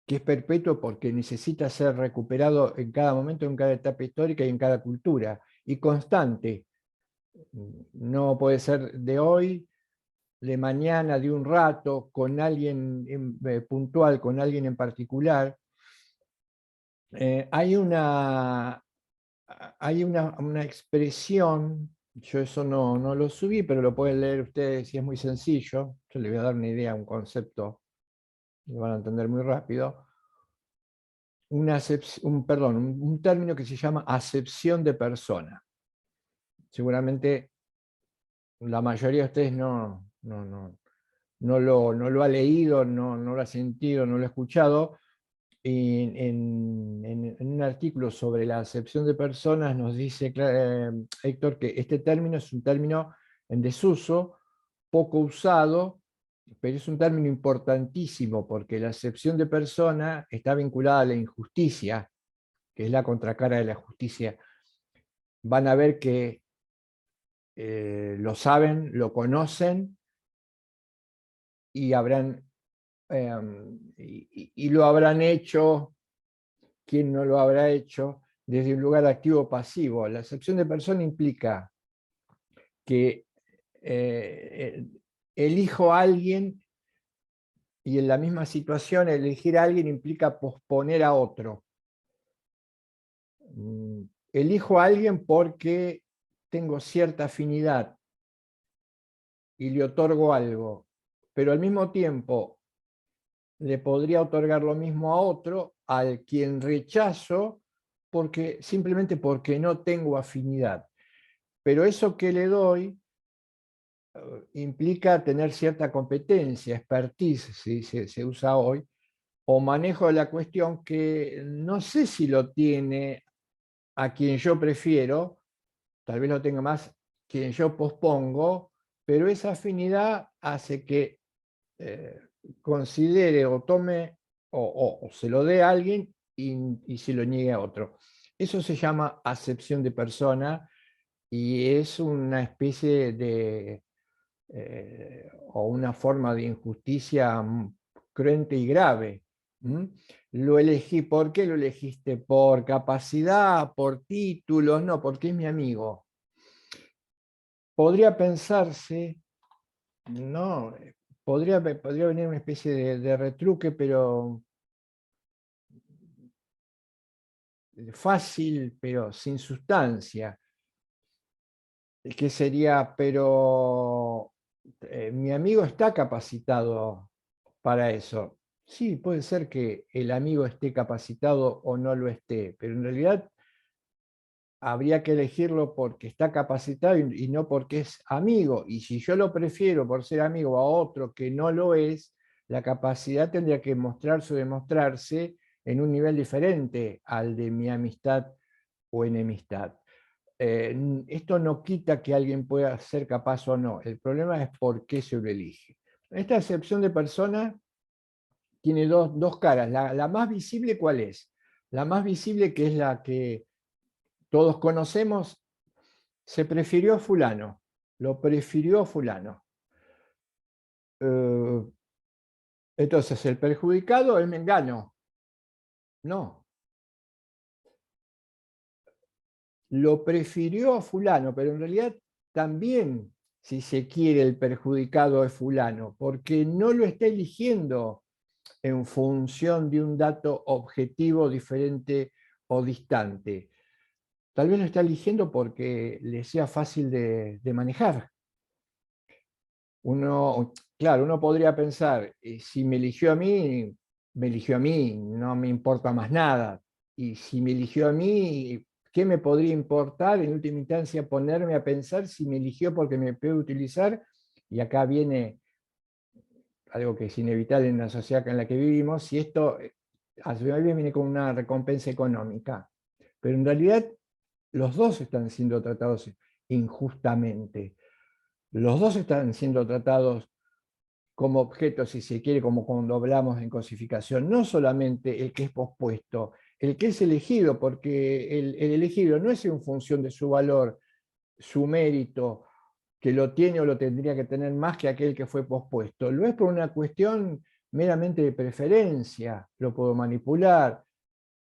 es perpetuo porque necesita ser recuperado en cada momento, en cada etapa histórica y en cada cultura, y constante. No puede ser de hoy, de mañana, de un rato, con alguien puntual, con alguien en particular. Hay una expresión, yo eso no lo subí, pero lo pueden leer ustedes si es muy sencillo. Yo les voy a dar una idea, un concepto, lo van a entender muy rápido. Un término que se llama acepción de persona. Seguramente la mayoría de ustedes no lo ha leído, no lo ha sentido, no lo ha escuchado. Y en un artículo sobre la acepción de personas nos dice Héctor que este término es un término en desuso, poco usado, pero es un término importantísimo porque la acepción de persona está vinculada a la injusticia, que es la contracara de la justicia. Van a ver que lo saben, lo conocen y lo habrán hecho. ¿Quién no lo habrá hecho desde un lugar activo o pasivo? La acepción de persona implica que elijo a alguien, y en la misma situación elegir a alguien implica posponer a otro. Elijo a alguien porque tengo cierta afinidad y le otorgo algo, pero al mismo tiempo le podría otorgar lo mismo a otro al quien rechazo simplemente porque no tengo afinidad. Pero eso que le doy implica tener cierta competencia, expertise, se usa hoy, o manejo de la cuestión que no sé si lo tiene a quien yo prefiero, tal vez lo tenga más quien yo pospongo, pero esa afinidad hace que eh, considere o tome o se lo dé a alguien y se lo niegue a otro. Eso se llama acepción de persona y es una especie de, o una forma de injusticia cruenta y grave. ¿Mm? Lo elegí, ¿por qué lo elegiste? ¿Por capacidad, por títulos? No, porque es mi amigo. Podría pensarse, no, podría venir una especie de retruque, pero fácil, pero sin sustancia. Que sería, pero mi amigo está capacitado para eso. Sí, puede ser que el amigo esté capacitado o no lo esté, pero en realidad habría que elegirlo porque está capacitado y no porque es amigo. Y si yo lo prefiero por ser amigo a otro que no lo es, la capacidad tendría que mostrarse o demostrarse en un nivel diferente al de mi amistad o enemistad. Esto no quita que alguien pueda ser capaz o no. El problema es por qué se lo elige. Esta acepción de persona tiene dos caras. La más visible, ¿cuál es? La más visible, que es la que todos conocemos, se prefirió a fulano, lo prefirió a fulano. Eh, entonces, el perjudicado, el mengano. No, lo prefirió a fulano, pero en realidad también, si se quiere, el perjudicado es fulano, porque no lo está eligiendo en función de un dato objetivo diferente o distante. Tal vez lo está eligiendo porque le sea fácil de manejar. Claro, uno podría pensar, si me eligió a mí, no me importa más nada. Y si me eligió a mí, ¿qué me podría importar en última instancia ponerme a pensar si me eligió porque me puede utilizar? Y acá viene algo que es inevitable en la sociedad en la que vivimos, si esto a su vez viene con una recompensa económica. Pero en realidad los dos están siendo tratados injustamente. Los dos están siendo tratados como objetos, si se quiere, como cuando hablamos en cosificación, no solamente el que es pospuesto, el que es elegido, porque el elegido no es en función de su valor, su mérito, que lo tiene o lo tendría que tener más que aquel que fue pospuesto. Lo es por una cuestión meramente de preferencia, lo puedo manipular,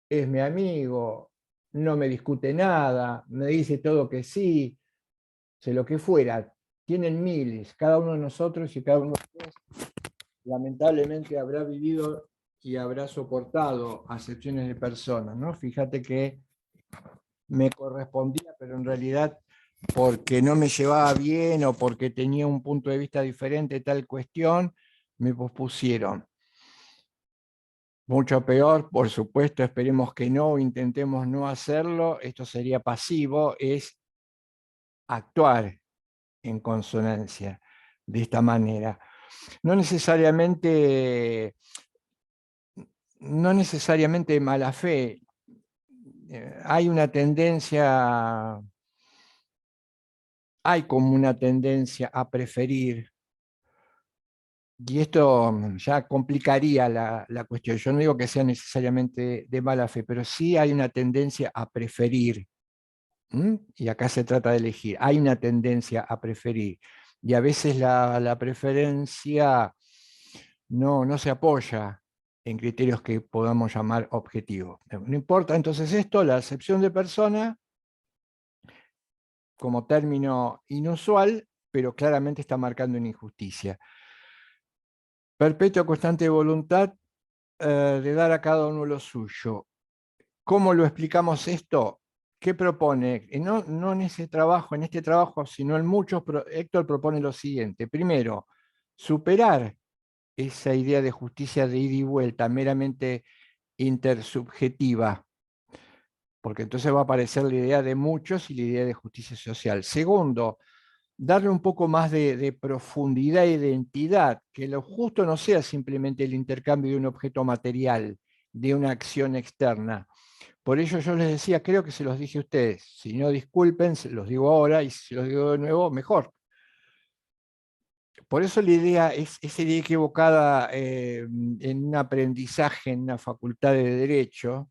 es mi amigo, no me discute nada, me dice todo que sí, sé lo que fuera. Tienen miles, cada uno de nosotros y cada uno de ustedes lamentablemente habrá vivido y habrá soportado acepciones de personas, ¿no? Fíjate que me correspondía, pero en realidad porque no me llevaba bien o porque tenía un punto de vista diferente de tal cuestión, me pospusieron. Mucho peor, por supuesto, esperemos que no, intentemos no hacerlo, esto sería pasivo, es actuar en consonancia de esta manera. No necesariamente, no necesariamente mala fe, hay una tendencia, hay como una tendencia a preferir. Y esto ya complicaría la cuestión. Yo no digo que sea necesariamente de mala fe, pero sí hay una tendencia a preferir. ¿Mm? Y acá se trata de elegir. Hay una tendencia a preferir. Y a veces la preferencia no se apoya en criterios que podamos llamar objetivos. No importa entonces esto, la acepción de persona como término inusual, pero claramente está marcando una injusticia. Perpetua constante voluntad de dar a cada uno lo suyo. ¿Cómo lo explicamos esto? ¿Qué propone? No en ese trabajo, en este trabajo, sino en muchos, Héctor propone lo siguiente. Primero, superar esa idea de justicia de ida y vuelta, meramente intersubjetiva, porque entonces va a aparecer la idea de muchos y la idea de justicia social. Segundo, darle un poco más de profundidad e identidad, que lo justo no sea simplemente el intercambio de un objeto material, de una acción externa. Por ello yo les decía, creo que se los dije a ustedes, si no disculpen, se los digo ahora, y si se los digo de nuevo, mejor. Por eso la idea es esa idea equivocada en un aprendizaje en una facultad de Derecho,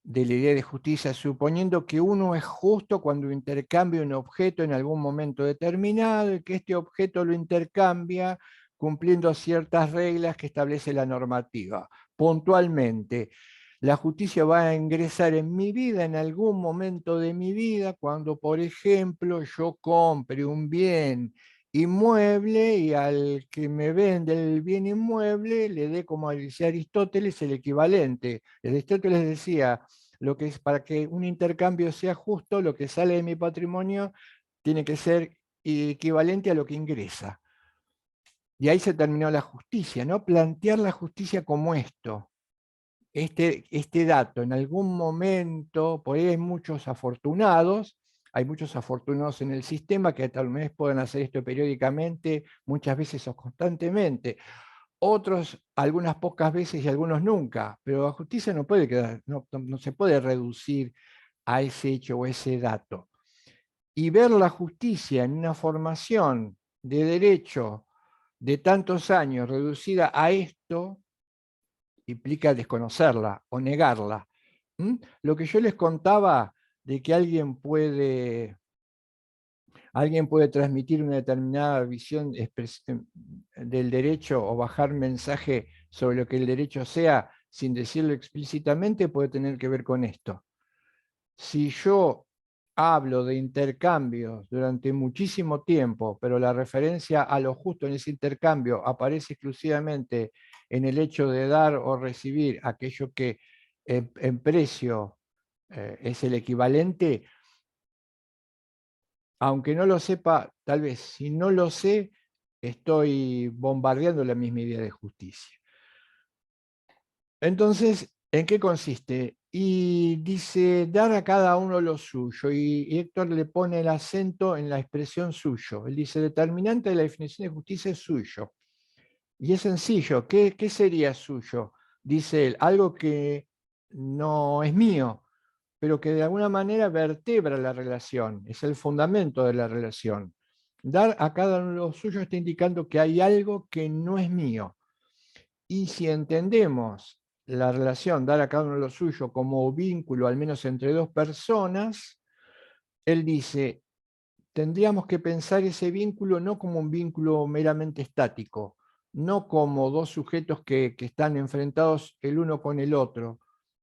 de la idea de justicia, suponiendo que uno es justo cuando intercambia un objeto en algún momento determinado y que este objeto lo intercambia cumpliendo ciertas reglas que establece la normativa. Puntualmente, la justicia va a ingresar en mi vida en algún momento de mi vida cuando, por ejemplo, yo compre un bien inmueble y al que me vende el bien inmueble le dé, como decía Aristóteles, el equivalente. Aristóteles decía, lo que es para que un intercambio sea justo, lo que sale de mi patrimonio tiene que ser equivalente a lo que ingresa. Y ahí se terminó la justicia, ¿no? Plantear la justicia como esto, este dato. En algún momento, por ahí hay muchos afortunados en el sistema que tal vez puedan hacer esto periódicamente, muchas veces o constantemente. Otros algunas pocas veces y algunos nunca, pero la justicia no puede quedar, no se puede reducir a ese hecho o ese dato. Y ver la justicia en una formación de derecho de tantos años reducida a esto implica desconocerla o negarla. Lo que yo les contaba de que alguien puede transmitir una determinada visión del derecho o bajar mensaje sobre lo que el derecho sea sin decirlo explícitamente, puede tener que ver con esto. Si yo hablo de intercambios durante muchísimo tiempo, pero la referencia a lo justo en ese intercambio aparece exclusivamente en el hecho de dar o recibir aquello que en precio es el equivalente, aunque no lo sepa, tal vez si no lo sé, estoy bombardeando la misma idea de justicia. Entonces, ¿en qué consiste? Y dice, dar a cada uno lo suyo, y Héctor le pone el acento en la expresión suyo. Él dice, determinante de la definición de justicia es suyo. Y es sencillo, ¿qué sería suyo? Dice él, algo que no es mío, pero que de alguna manera vertebra la relación, es el fundamento de la relación. Dar a cada uno lo suyo está indicando que hay algo que no es mío. Y si entendemos la relación, dar a cada uno lo suyo como vínculo, al menos entre dos personas, él dice, tendríamos que pensar ese vínculo no como un vínculo meramente estático, no como dos sujetos que están enfrentados el uno con el otro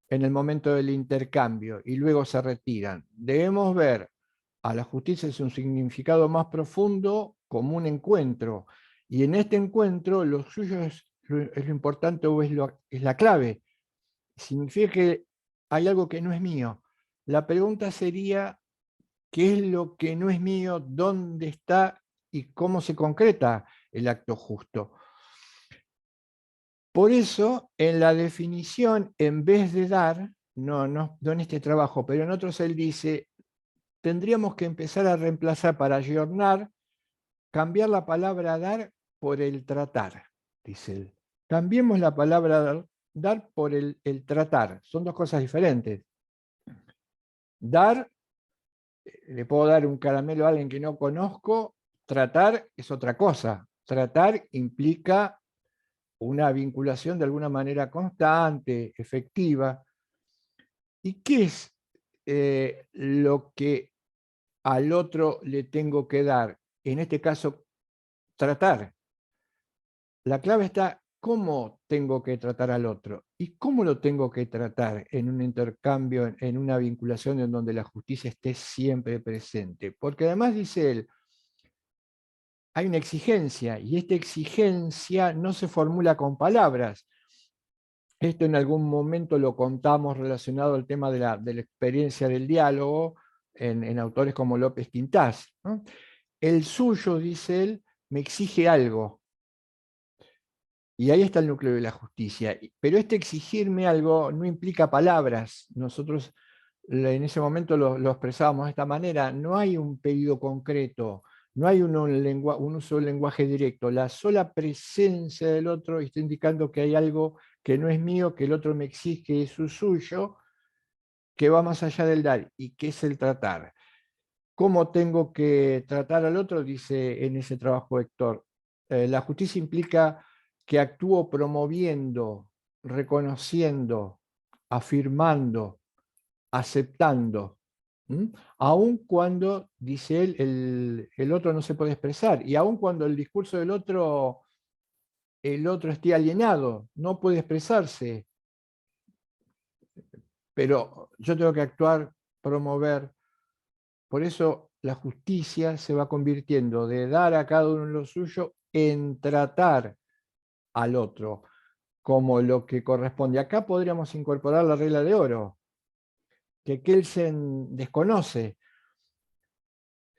en el momento del intercambio y luego se retiran. Debemos ver a la justicia en un significado más profundo como un encuentro. Y en este encuentro lo suyo es lo importante o es la clave. Significa que hay algo que no es mío. La pregunta sería, ¿qué es lo que no es mío? ¿Dónde está y cómo se concreta el acto justo? Por eso, en la definición, en vez de dar, no en este trabajo, pero en otros él dice, tendríamos que empezar a reemplazar para ayornar, cambiar la palabra dar por el tratar, dice él. Cambiemos la palabra dar por el tratar. Son dos cosas diferentes. Dar, le puedo dar un caramelo a alguien que no conozco. Tratar es otra cosa. Tratar implica una vinculación de alguna manera constante, efectiva. ¿Y qué es lo que al otro le tengo que dar? En este caso, tratar. La clave está cómo tengo que tratar al otro y cómo lo tengo que tratar en un intercambio, en una vinculación en donde la justicia esté siempre presente. Porque además, dice él, hay una exigencia y esta exigencia no se formula con palabras. Esto en algún momento lo contamos relacionado al tema de la experiencia del diálogo en autores como López Quintás, ¿no? El suyo, dice él, me exige algo. Y ahí está el núcleo de la justicia. Pero este exigirme algo no implica palabras. Nosotros en ese momento lo expresábamos de esta manera. No hay un pedido concreto, No hay un uso del lenguaje directo. La sola presencia del otro está indicando que hay algo que no es mío, que el otro me exige, que es su suyo, que va más allá del dar y que es el tratar. ¿Cómo tengo que tratar al otro? Dice en ese trabajo Héctor. La justicia implica que actúo promoviendo, reconociendo, afirmando, aceptando, aun cuando, dice él, el otro no se puede expresar, y aun cuando el discurso del otro, el otro esté alienado, no puede expresarse, pero yo tengo que actuar, promover. Por eso la justicia se va convirtiendo de dar a cada uno lo suyo en tratar al otro como lo que corresponde. Acá podríamos incorporar la regla de oro, que Kelsen desconoce.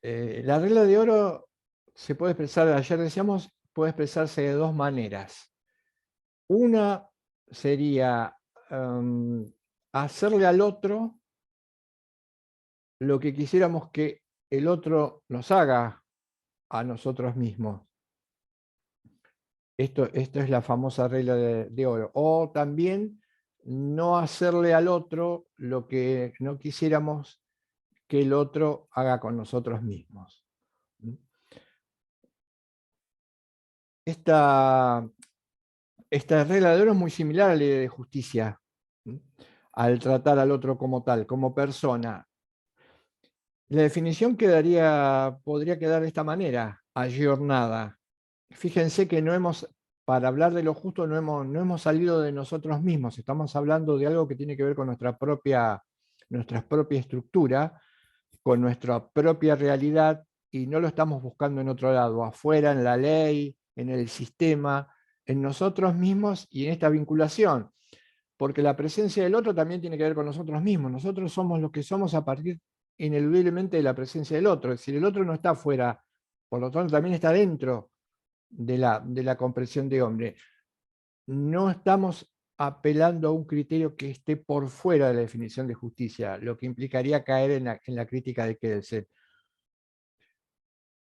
La regla de oro se puede expresar, ayer decíamos, puede expresarse de dos maneras. Una sería hacerle al otro lo que quisiéramos que el otro nos haga a nosotros mismos. Esto es la famosa regla de oro. O también no hacerle al otro lo que no quisiéramos que el otro haga con nosotros mismos. Esta regla de oro es muy similar a la ley de justicia, al tratar al otro como tal, como persona. La definición podría quedar de esta manera, ayornada. Fíjense que para hablar de lo justo, no hemos salido de nosotros mismos, estamos hablando de algo que tiene que ver con nuestra propia estructura, con nuestra propia realidad, y no lo estamos buscando en otro lado, afuera, en la ley, en el sistema, en nosotros mismos y en esta vinculación, porque la presencia del otro también tiene que ver con nosotros mismos. Nosotros somos lo que somos a partir ineludiblemente de la presencia del otro. Es decir, el otro no está afuera, por lo tanto también está dentro de la comprensión de hombre. No estamos apelando a un criterio que esté por fuera de la definición de justicia, lo que implicaría caer en la crítica de Kelsen.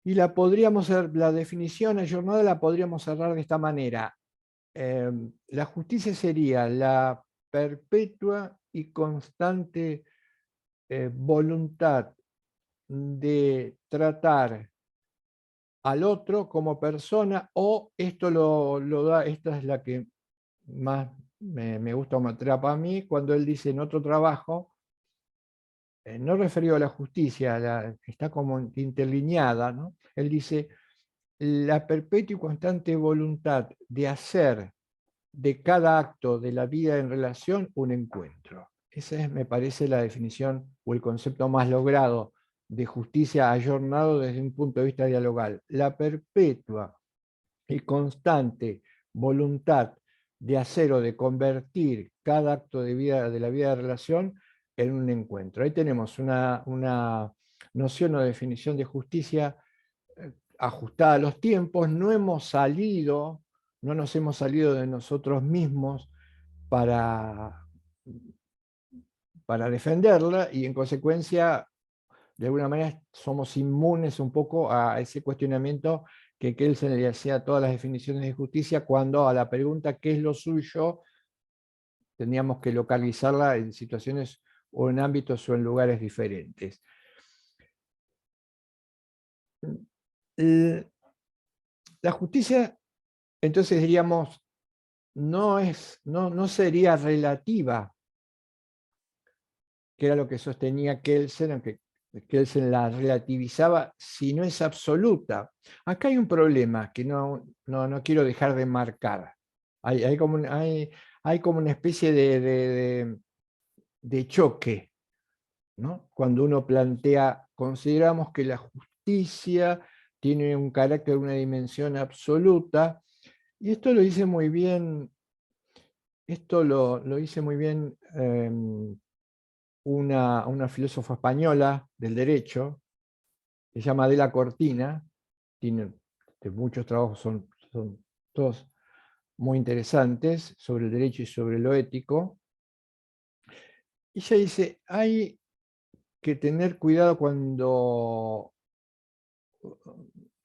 Y la definición ayornada la podríamos cerrar de esta manera. La justicia sería la perpetua y constante voluntad de tratar al otro como persona, o esta es la que más me gusta o me atrapa a mí, cuando él dice en otro trabajo, no referido a la justicia, está como interlineada, ¿no? Él dice, la perpetua y constante voluntad de hacer de cada acto de la vida en relación un encuentro. Esa es, me parece, la definición o el concepto más logrado de justicia ayornado desde un punto de vista dialogal. La perpetua y constante voluntad de hacer o de convertir cada acto de la vida de relación en un encuentro. Ahí tenemos una noción o definición de justicia ajustada a los tiempos. No nos hemos salido de nosotros mismos para, para defenderla, y en consecuencia, de alguna manera, somos inmunes un poco a ese cuestionamiento que Kelsen le hacía a todas las definiciones de justicia, cuando a la pregunta ¿qué es lo suyo? Teníamos que localizarla en situaciones o en ámbitos o en lugares diferentes. La justicia, entonces diríamos, no sería relativa, que era lo que sostenía Kelsen, aunque Kelsen la relativizaba, si no es absoluta. Acá hay un problema que no quiero dejar de marcar. Hay como una especie de choque, ¿no? Cuando uno consideramos que la justicia tiene un carácter, una dimensión absoluta, y esto lo dice muy bien, una filósofa española del derecho, que se llama Adela Cortina, tiene muchos trabajos, son todos muy interesantes sobre el derecho y sobre lo ético. Y ella dice, hay que tener cuidado cuando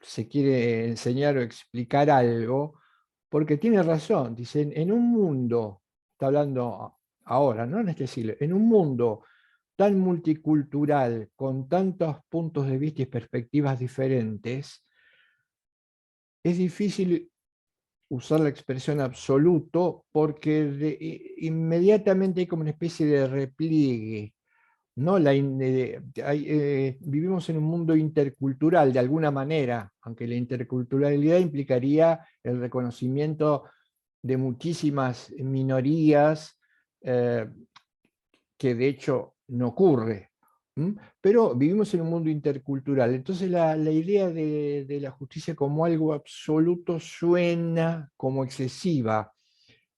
se quiere enseñar o explicar algo, porque tiene razón. Dicen, en un mundo, está hablando ahora, no en este siglo, en un mundo tan multicultural, con tantos puntos de vista y perspectivas diferentes, es difícil usar la expresión absoluto porque inmediatamente hay como una especie de repliegue. ¿No? Vivimos en un mundo intercultural de alguna manera, aunque la interculturalidad implicaría el reconocimiento de muchísimas minorías, eh, que de hecho no ocurre. Pero vivimos en un mundo intercultural. Entonces la idea de la justicia como algo absoluto suena como excesiva.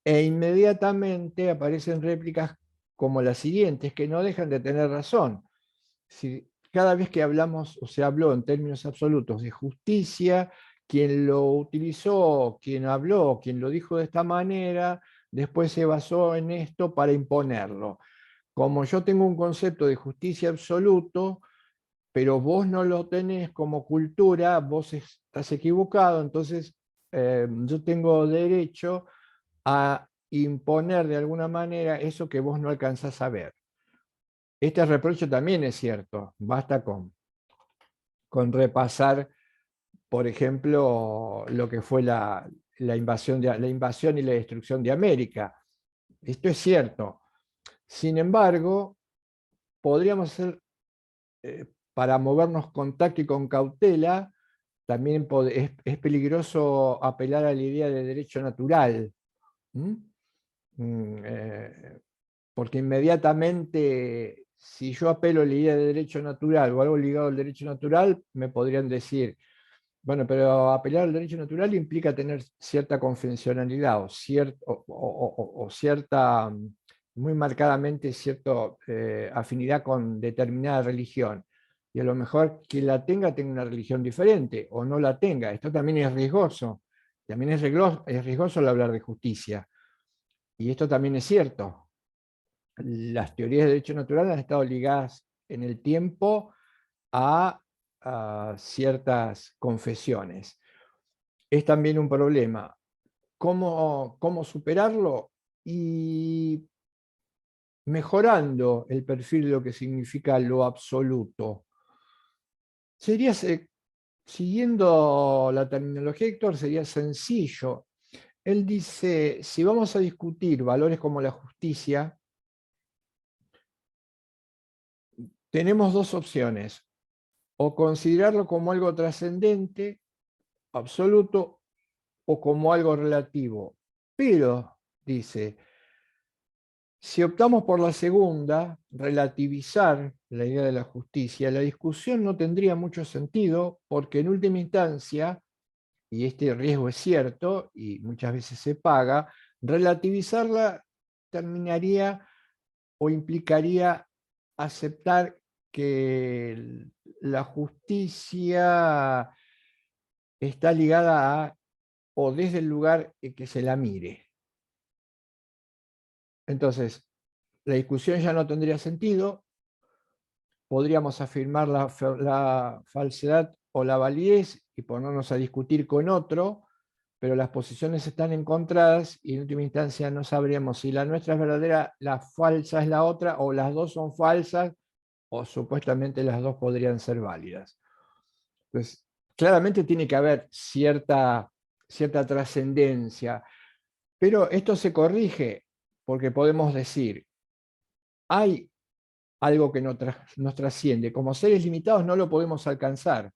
E inmediatamente aparecen réplicas como las siguientes, que no dejan de tener razón. Si cada vez que hablamos o se habló en términos absolutos de justicia, quien lo utilizó, quien habló, quien lo dijo de esta manera, después se basó en esto para imponerlo. Como yo tengo un concepto de justicia absoluto, pero vos no lo tenés como cultura, vos estás equivocado, entonces yo tengo derecho a imponer de alguna manera eso que vos no alcanzás a ver. Este reproche también es cierto, basta con repasar, por ejemplo, lo que fue la invasión y la destrucción de América. Esto es cierto. Sin embargo, podríamos hacer, para movernos con tacto y con cautela, también es peligroso apelar a la idea de derecho natural. ¿Mm? Porque inmediatamente, si yo apelo a la idea de derecho natural o algo ligado al derecho natural, me podrían decir, bueno, pero apelar al derecho natural implica tener cierta convencionalidad o cierta, muy marcadamente, cierta afinidad con determinada religión. Y a lo mejor quien la tenga una religión diferente o no la tenga. Esto también es riesgoso. También es riesgoso al hablar de justicia. Y esto también es cierto. Las teorías de derecho natural han estado ligadas en el tiempo a ciertas confesiones. Es también un problema. ¿Cómo superarlo? Y mejorando el perfil de lo que significa lo absoluto. Sería, siguiendo la terminología de Héctor, sería sencillo. Él dice, si vamos a discutir valores como la justicia, tenemos dos opciones: o considerarlo como algo trascendente, absoluto, o como algo relativo. Pero, dice, si optamos por la segunda, relativizar la idea de la justicia, la discusión no tendría mucho sentido, porque en última instancia, y este riesgo es cierto y muchas veces se paga, relativizarla terminaría o implicaría aceptar que la justicia está ligada a o desde el lugar en que se la mire. Entonces, la discusión ya no tendría sentido, podríamos afirmar la falsedad o la validez y ponernos a discutir con otro, pero las posiciones están encontradas y en última instancia no sabríamos si la nuestra es verdadera, la falsa es la otra, o las dos son falsas, o supuestamente las dos podrían ser válidas. Pues claramente tiene que haber cierta trascendencia, pero esto se corrige porque podemos decir, hay algo que nos trasciende. Como seres limitados no lo podemos alcanzar,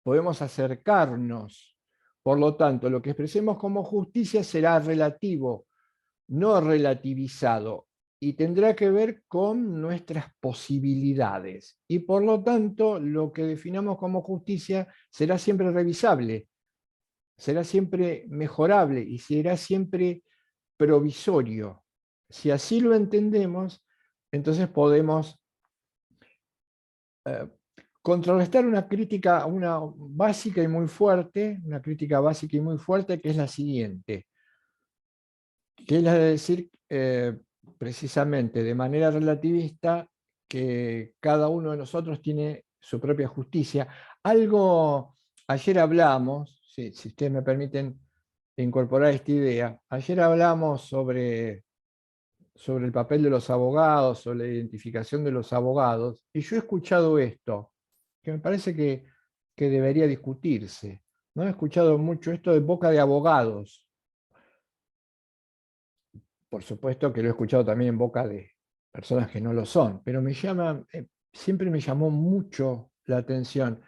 podemos acercarnos. Por lo tanto, lo que expresemos como justicia será relativo, no relativizado, y tendrá que ver con nuestras posibilidades. Y por lo tanto, lo que definamos como justicia será siempre revisable, será siempre mejorable y será siempre provisorio. Si así lo entendemos, entonces podemos eh, contrarrestar una crítica, una básica y muy fuerte, una crítica básica y muy fuerte, que es la siguiente, que es la de decir precisamente de manera relativista que cada uno de nosotros tiene su propia justicia, Ayer hablamos, si ustedes me permiten incorporar esta idea, ayer hablamos sobre el papel de los abogados, sobre la identificación de los abogados, y yo he escuchado esto, que me parece que debería discutirse. No he escuchado mucho esto de boca de abogados. Por supuesto que lo he escuchado también en boca de personas que no lo son, pero siempre me llamó mucho la atención.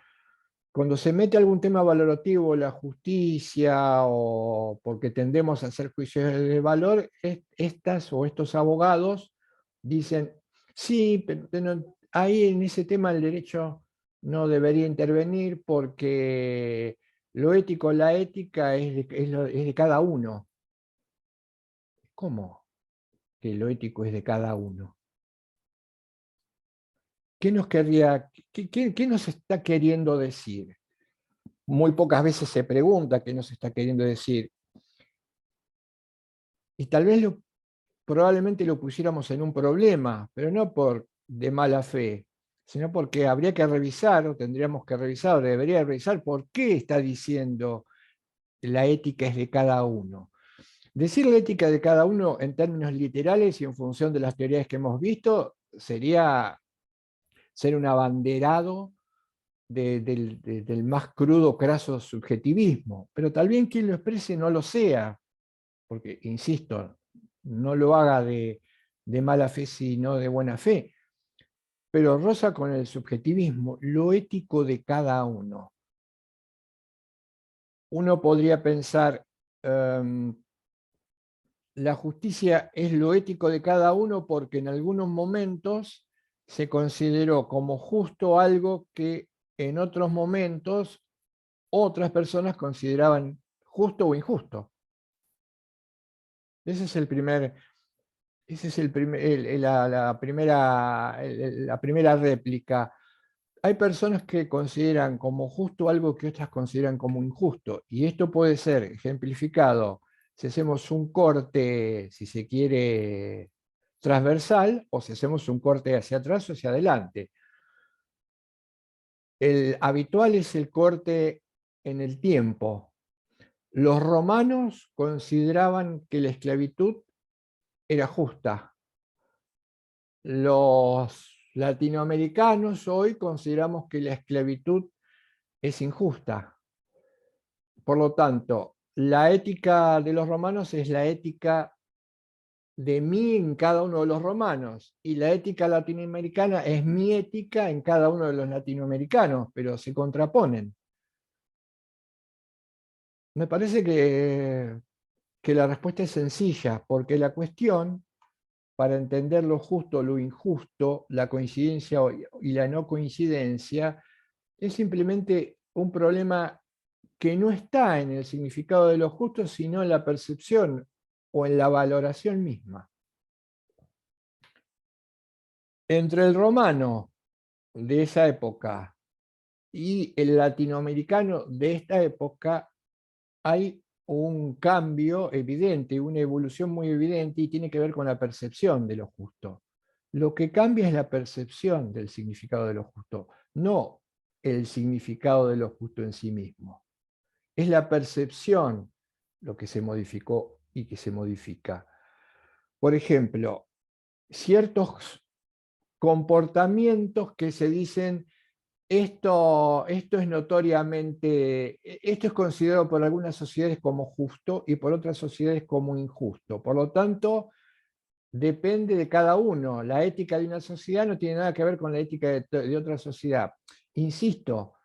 Cuando se mete algún tema valorativo, la justicia, o porque tendemos a hacer juicios de valor, estas o estos abogados dicen, sí, pero ahí en ese tema el derecho no debería intervenir porque lo ético, la ética es de cada uno. ¿Cómo que lo ético es de cada uno? ¿Qué nos qué nos está queriendo decir? Muy pocas veces se pregunta qué nos está queriendo decir. Y tal vez probablemente lo pusiéramos en un problema, pero no por de mala fe, sino porque habría que revisar, o tendríamos que revisar, o debería revisar por qué está diciendo la ética es de cada uno. Decir la ética de cada uno en términos literales y en función de las teorías que hemos visto sería ser un abanderado del más crudo, craso subjetivismo, pero tal vez quien lo exprese no lo sea, porque, insisto, no lo haga de mala fe, sino de buena fe, pero roza con el subjetivismo, lo ético de cada uno. Uno podría pensar, la justicia es lo ético de cada uno porque en algunos momentos se consideró como justo algo que en otros momentos otras personas consideraban justo o injusto. Ese es el primer, ese es el primer, la primera réplica. Hay personas que consideran como justo algo que otras consideran como injusto, y esto puede ser ejemplificado si hacemos un corte, si se quiere, transversal, o si hacemos un corte hacia atrás o hacia adelante. El habitual es el corte en el tiempo. Los romanos consideraban que la esclavitud era justa. Los latinoamericanos hoy consideramos que la esclavitud es injusta. Por lo tanto, la ética de los romanos es la ética de mí en cada uno de los romanos, y la ética latinoamericana es mi ética en cada uno de los latinoamericanos, pero se contraponen. Me parece que la respuesta es sencilla, porque la cuestión, para entender lo justo, lo injusto, la coincidencia y la no coincidencia, es simplemente un problema que no está en el significado de lo justo, sino en la percepción o en la valoración misma. Entre el romano de esa época y el latinoamericano de esta época hay un cambio evidente, una evolución muy evidente, y tiene que ver con la percepción de lo justo. Lo que cambia es la percepción del significado de lo justo, no el significado de lo justo en sí mismo. Es la percepción lo que se modificó y que se modifica. Por ejemplo, ciertos comportamientos que se dicen, esto es notoriamente, esto es considerado por algunas sociedades como justo y por otras sociedades como injusto. Por lo tanto, depende de cada uno. La ética de una sociedad no tiene nada que ver con la ética de otra sociedad. Insisto,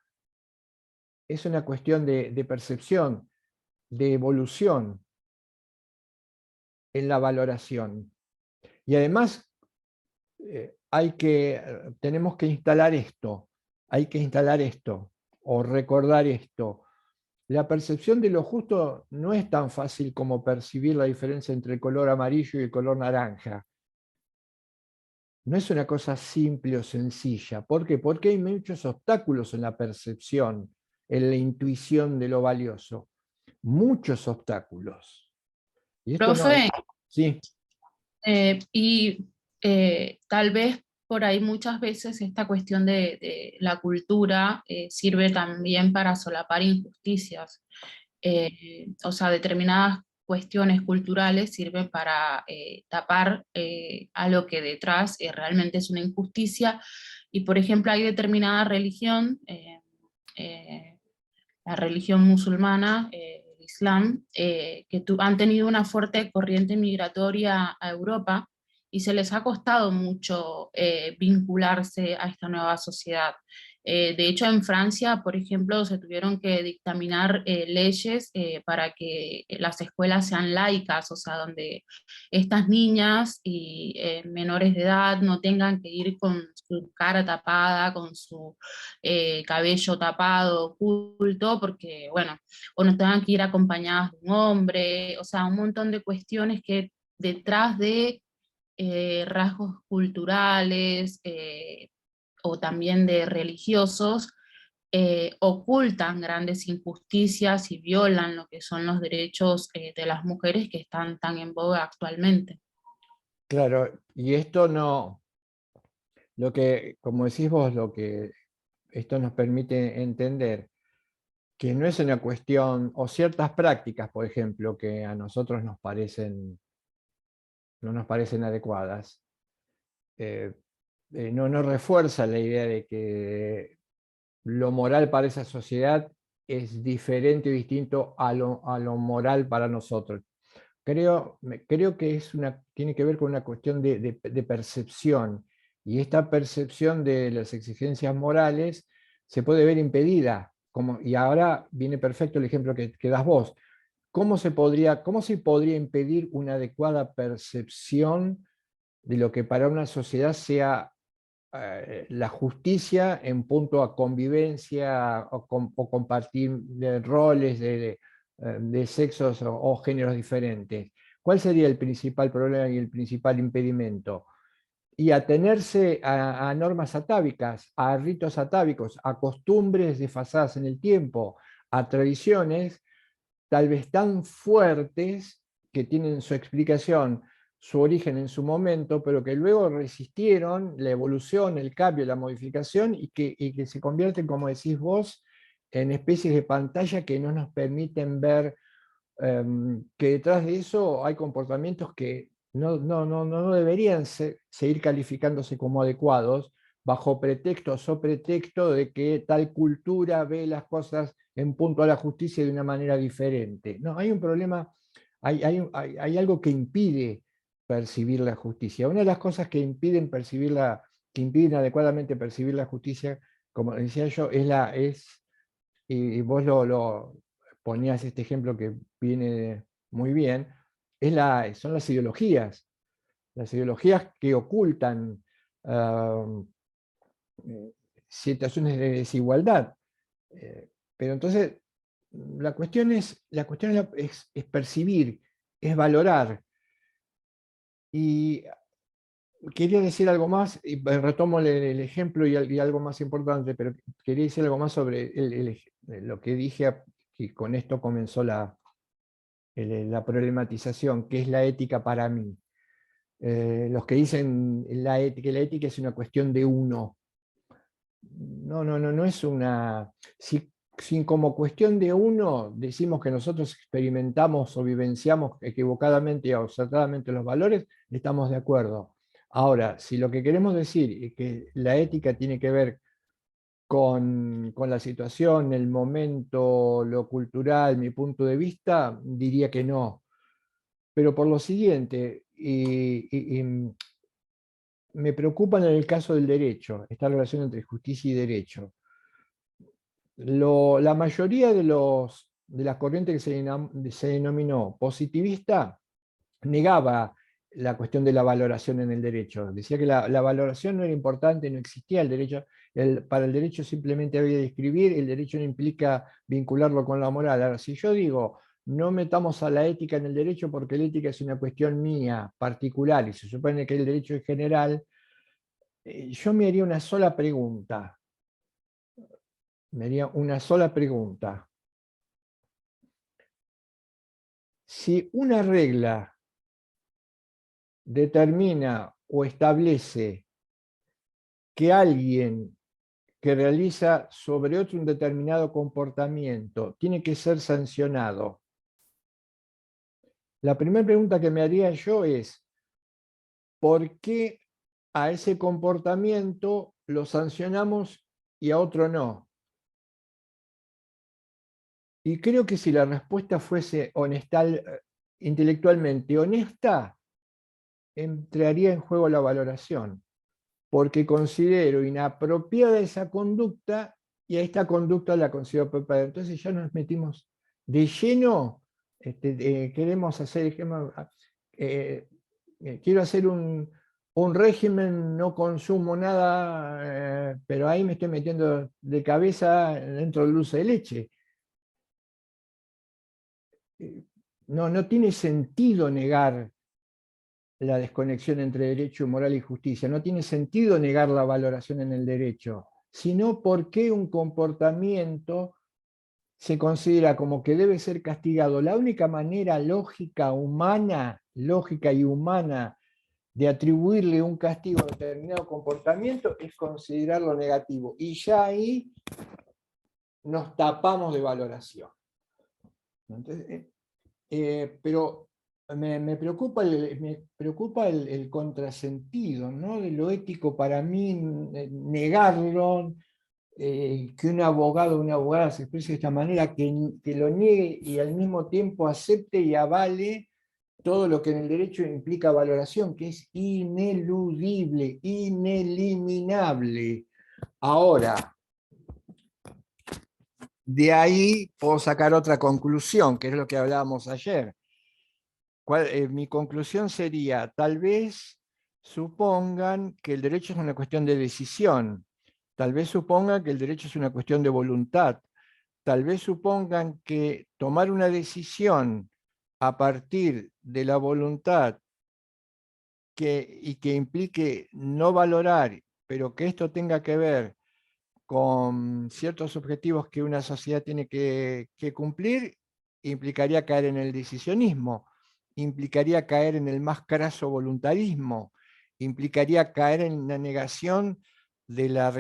es una cuestión de percepción, de evolución en la valoración. Y además, tenemos que instalar esto, hay que instalar esto, o recordar esto. La percepción de lo justo no es tan fácil como percibir la diferencia entre el color amarillo y el color naranja. No es una cosa simple o sencilla. ¿Por qué? Porque hay muchos obstáculos en la percepción, en la intuición de lo valioso. Muchos obstáculos. Y esto no es... Profe, Sí. y tal vez Por ahí muchas veces esta cuestión de la cultura sirve también para solapar injusticias. O sea, determinadas cuestiones culturales sirven para tapar algo que detrás realmente es una injusticia. Y por ejemplo, hay determinada religión, eh, la religión musulmana, el Islam, que han tenido una fuerte corriente migratoria a Europa y se les ha costado mucho vincularse a esta nueva sociedad. De hecho, en Francia, por ejemplo, se tuvieron que dictaminar leyes para que las escuelas sean laicas, o sea, donde estas niñas y menores de edad no tengan que ir con su cara tapada, con su cabello tapado, oculto, porque, bueno, o no tengan que ir acompañadas de un hombre, o sea, un montón de cuestiones que detrás de rasgos culturales o también de religiosos, ocultan grandes injusticias y violan lo que son los derechos de las mujeres que están tan en boga actualmente. Claro, y esto no, lo que, como decís vos, lo que esto nos permite entender que no es una cuestión, o ciertas prácticas, por ejemplo, que a nosotros no nos parecen adecuadas, eh, no refuerza la idea de que lo moral para esa sociedad es diferente o distinto a lo moral para nosotros. Creo que tiene que ver con una cuestión de percepción, y esta percepción de las exigencias morales se puede ver impedida, y ahora viene perfecto el ejemplo que das vos. Cómo se podría impedir una adecuada percepción de lo que para una sociedad sea la justicia en punto a convivencia o compartir de roles de sexos o géneros diferentes? ¿Cuál sería el principal problema y el principal impedimento? Y atenerse a normas atávicas, a ritos atávicos, a costumbres desfasadas en el tiempo, a tradiciones tal vez tan fuertes que tienen su explicación, su origen en su momento, pero que luego resistieron la evolución, el cambio, la modificación, y que se convierten, como decís vos, en especies de pantalla que no nos permiten ver que detrás de eso hay comportamientos que no deberían seguir calificándose como adecuados, bajo pretexto o pretexto de que tal cultura ve las cosas en punto a la justicia de una manera diferente. No, hay un problema, hay algo que impide percibir la justicia. Una de las cosas que impiden que impiden adecuadamente percibir la justicia, como decía yo, y vos lo ponías este ejemplo que viene muy bien, son las ideologías que ocultan uh, situaciones de desigualdad. Pero entonces, la cuestión es percibir, es valorar. Y quería decir algo más, y retomo el ejemplo y algo más importante, pero quería decir algo más sobre lo que dije, y con esto comenzó la problematización, que es la ética para mí. Los que dicen que la ética es una cuestión de uno. No es una... Si como cuestión de uno decimos que nosotros experimentamos o vivenciamos equivocadamente o acertadamente los valores, estamos de acuerdo. Ahora, si lo que queremos decir es que la ética tiene que ver con la situación, el momento, lo cultural, mi punto de vista, diría que no. Pero por lo siguiente, me preocupa en el caso del derecho, esta relación entre justicia y derecho. La mayoría de las corrientes que se denominó positivista negaba la cuestión de la valoración en el derecho. Decía que la valoración no era importante, no existía el derecho. Para el derecho simplemente había de escribir, el derecho no implica vincularlo con la moral. Ahora, si yo digo, no metamos a la ética en el derecho porque la ética es una cuestión mía, particular, y se supone que el derecho es general, yo me haría una sola pregunta. Me haría una sola pregunta. Si una regla determina o establece que alguien que realiza sobre otro un determinado comportamiento tiene que ser sancionado, la primera pregunta que me haría yo es, ¿por qué a ese comportamiento lo sancionamos y a otro no? Y creo que si la respuesta fuese honesta, intelectualmente honesta, entraría en juego la valoración, porque considero inapropiada esa conducta y a esta conducta la considero apropiada. Entonces ya nos metimos de lleno, queremos hacer, eh, quiero hacer un régimen, no consumo nada, pero ahí me estoy metiendo de cabeza dentro del dulce de leche. No tiene sentido negar la desconexión entre derecho, moral y justicia. No tiene sentido negar la valoración en el derecho, sino por qué un comportamiento se considera como que debe ser castigado. La única manera lógica y humana de atribuirle un castigo a determinado comportamiento es considerarlo negativo. Y ya ahí nos tapamos de valoración. Entonces, pero me preocupa el contrasentido, ¿no? De lo ético para mí, negarlo, que un abogado o una abogada se exprese de esta manera, que lo niegue y al mismo tiempo acepte y avale todo lo que en el derecho implica valoración, que es ineludible, ineliminable. Ahora, de ahí puedo sacar otra conclusión, que es lo que hablábamos ayer. Mi conclusión sería, tal vez supongan que el derecho es una cuestión de decisión, tal vez supongan que el derecho es una cuestión de voluntad, tal vez supongan que tomar una decisión a partir de la voluntad y que implique no valorar, pero que esto tenga que ver con ciertos objetivos que una sociedad tiene que cumplir, implicaría caer en el decisionismo, implicaría caer en el más craso voluntarismo, implicaría caer en la negación de la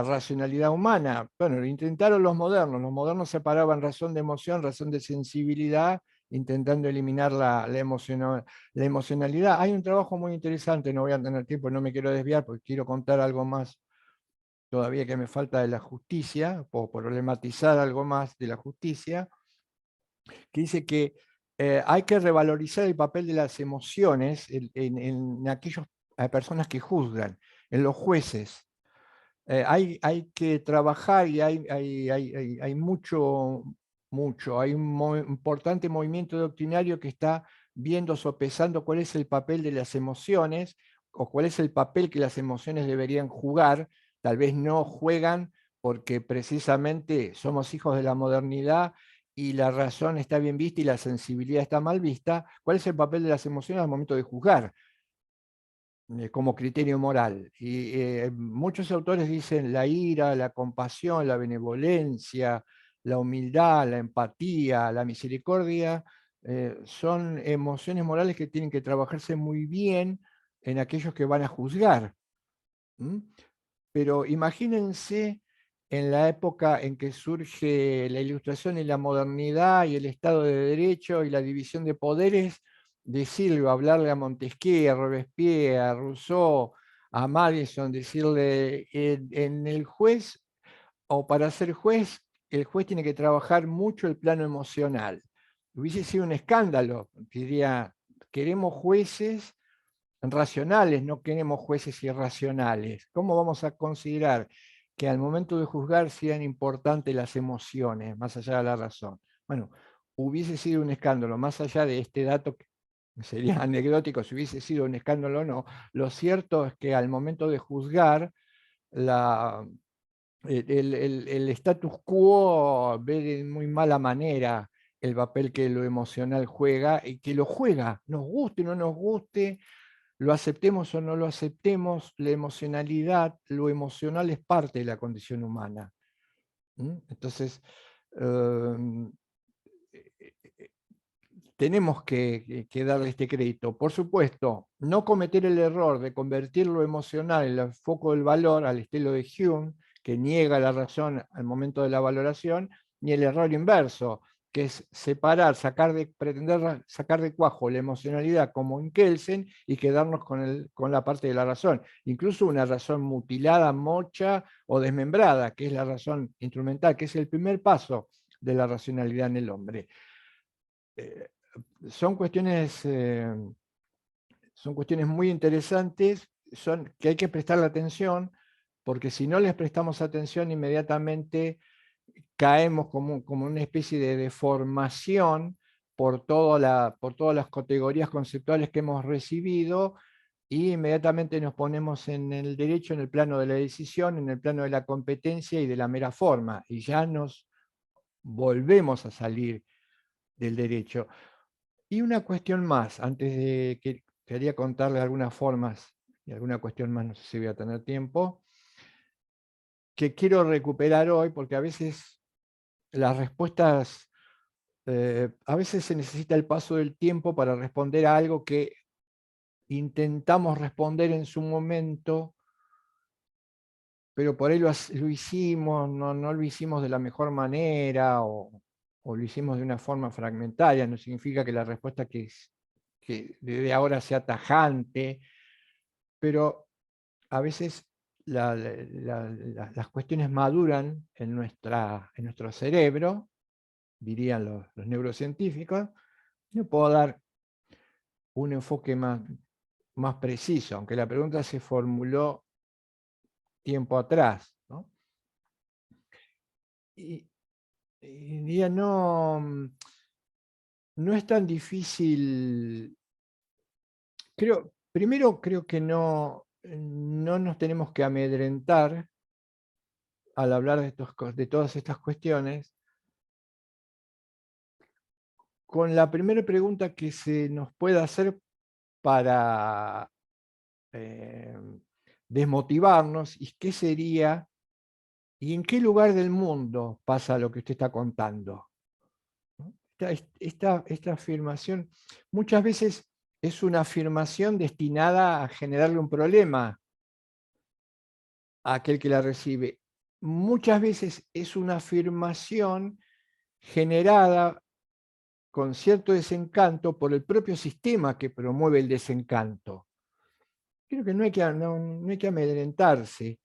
racionalidad humana. Bueno, lo intentaron los modernos separaban razón de emoción, razón de sensibilidad, intentando eliminar la emocionalidad. Hay un trabajo muy interesante, no voy a tener tiempo, no me quiero desviar porque quiero contar algo más todavía que me falta de la justicia, o problematizar algo más de la justicia, que dice que hay que revalorizar el papel de las emociones en aquellas personas que juzgan, en los jueces. Hay que trabajar y hay hay un importante movimiento doctrinario que está viendo, sopesando cuál es el papel de las emociones o cuál es el papel que las emociones deberían jugar. Tal vez no juegan porque precisamente somos hijos de la modernidad y la razón está bien vista y la sensibilidad está mal vista. ¿Cuál es el papel de las emociones al momento de juzgar? Como criterio moral. Y muchos autores dicen la ira, la compasión, la benevolencia, la humildad, la empatía, la misericordia, son emociones morales que tienen que trabajarse muy bien en aquellos que van a juzgar. ¿Mm? Pero imagínense en la época en que surge la Ilustración y la modernidad y el Estado de Derecho y la división de poderes, decirle, hablarle a Montesquieu, a Robespierre, a Rousseau, a Madison, decirle, en el juez, o para ser juez, el juez tiene que trabajar mucho el plano emocional. Hubiese sido un escándalo, diría, queremos jueces racionales, no queremos jueces irracionales. ¿Cómo vamos a considerar que al momento de juzgar sean importantes las emociones, más allá de la razón? Bueno, hubiese sido un escándalo, más allá de este dato que sería anecdótico si hubiese sido un escándalo o no, lo cierto es que al momento de juzgar, el status quo ve de muy mala manera el papel que lo emocional juega y que lo juega, nos guste o no nos guste, lo aceptemos o no lo aceptemos, la emocionalidad, lo emocional es parte de la condición humana. Entonces, tenemos que darle este crédito. Por supuesto, no cometer el error de convertir lo emocional en el foco del valor, al estilo de Hume, que niega la razón al momento de la valoración, ni el error inverso, que es separar, pretender sacar de cuajo la emocionalidad como en Kelsen y quedarnos con la parte de la razón. Incluso una razón mutilada, mocha o desmembrada, que es la razón instrumental, que es el primer paso de la racionalidad en el hombre. Son cuestiones muy interesantes, que hay que prestarle atención, porque si no les prestamos atención inmediatamente caemos como una especie de deformación por todas las categorías conceptuales que hemos recibido, y inmediatamente nos ponemos en el derecho, en el plano de la decisión, en el plano de la competencia y de la mera forma, y ya nos volvemos a salir del derecho. Y una cuestión más, antes de que quería contarle algunas formas y alguna cuestión más, no sé si voy a tener tiempo, que quiero recuperar hoy, porque a veces las respuestas, a veces se necesita el paso del tiempo para responder a algo que intentamos responder en su momento, pero por ahí lo hicimos, no lo hicimos de la mejor manera, o lo hicimos de una forma fragmentaria. No significa que la respuesta que desde ahora sea tajante, pero a veces las cuestiones maduran en nuestro cerebro, dirían los neurocientíficos. No puedo dar un enfoque más preciso, aunque la pregunta se formuló tiempo atrás, ¿no? Y diría, no es tan difícil. Primero creo que no nos tenemos que amedrentar al hablar de todas estas cuestiones, con la primera pregunta que se nos puede hacer para desmotivarnos: ¿y qué sería? ¿Y en qué lugar del mundo pasa lo que usted está contando? ¿No? Esta afirmación muchas veces es una afirmación destinada a generarle un problema a aquel que la recibe. Muchas veces es una afirmación generada con cierto desencanto por el propio sistema que promueve el desencanto. Creo que no hay que amedrentarse.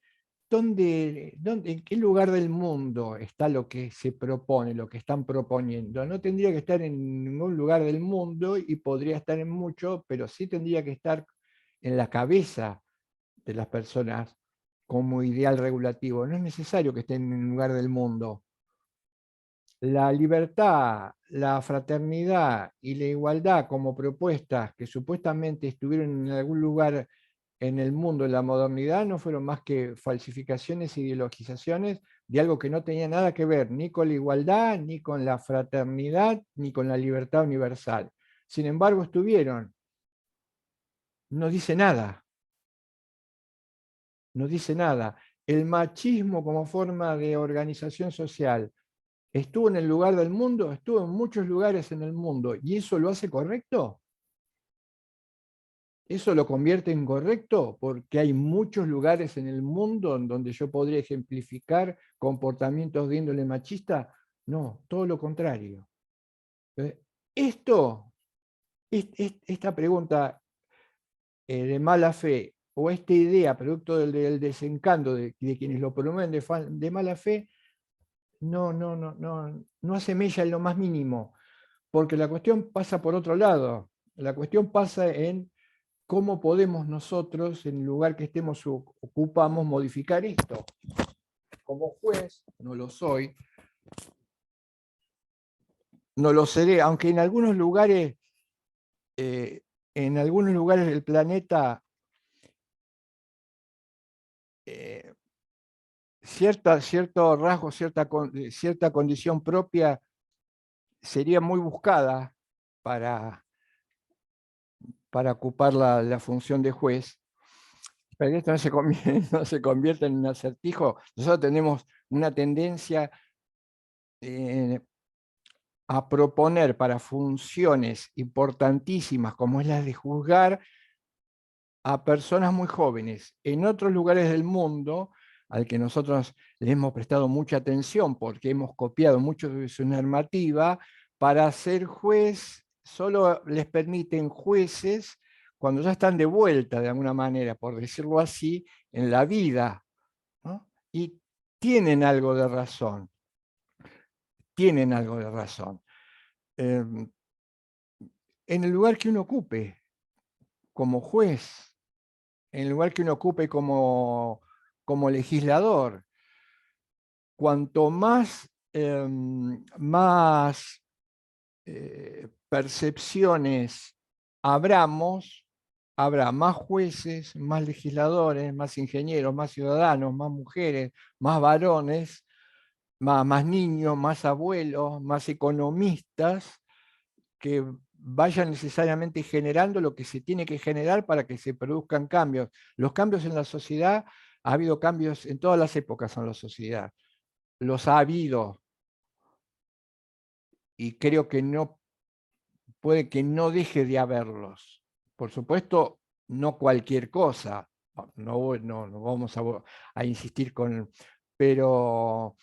¿En qué lugar del mundo está lo que se propone, lo que están proponiendo? No tendría que estar en ningún lugar del mundo, y podría estar en mucho, pero sí tendría que estar en la cabeza de las personas como ideal regulativo. No es necesario que esté en un lugar del mundo. La libertad, la fraternidad y la igualdad como propuestas que supuestamente estuvieron en algún lugar en el mundo en la modernidad, no fueron más que falsificaciones e ideologizaciones de algo que no tenía nada que ver ni con la igualdad, ni con la fraternidad, ni con la libertad universal. Sin embargo, estuvieron. No dice nada. No dice nada. El machismo como forma de organización social estuvo en el lugar del mundo, estuvo en muchos lugares en el mundo, ¿y eso lo hace correcto? ¿Eso lo convierte en correcto? Porque hay muchos lugares en el mundo en donde yo podría ejemplificar comportamientos de índole machista. No, todo lo contrario. Esto, esta pregunta de mala fe, o esta idea, producto del desencanto de quienes lo promueven de mala fe, no asemella en lo más mínimo, porque la cuestión pasa por otro lado. La cuestión pasa en cómo podemos nosotros, en el lugar que ocupamos, modificar esto. Como juez, no lo soy, no lo seré, aunque en algunos lugares del planeta cierto rasgo, cierta condición propia sería muy buscada para ocupar la función de juez. Pero esto no se convierte en un acertijo. Nosotros tenemos una tendencia a proponer para funciones importantísimas como es la de juzgar a personas muy jóvenes. En otros lugares del mundo, al que nosotros le hemos prestado mucha atención porque hemos copiado mucho de su normativa, para ser juez solo les permiten jueces cuando ya están de vuelta de alguna manera, por decirlo así, en la vida, ¿no? Y tienen algo de razón, tienen algo de razón. En el lugar que uno ocupe como juez, en el lugar que uno ocupe como legislador, cuanto más, más percepciones abramos, habrá más jueces, más legisladores, más ingenieros, más ciudadanos, más mujeres, más varones, más niños, más abuelos, más economistas, que vayan necesariamente generando lo que se tiene que generar para que se produzcan cambios. Los cambios en la sociedad, ha habido cambios en todas las épocas en la sociedad. Los ha habido y creo que no puede que no deje de haberlos. Por supuesto, no cualquier cosa. No vamos a insistir con, pero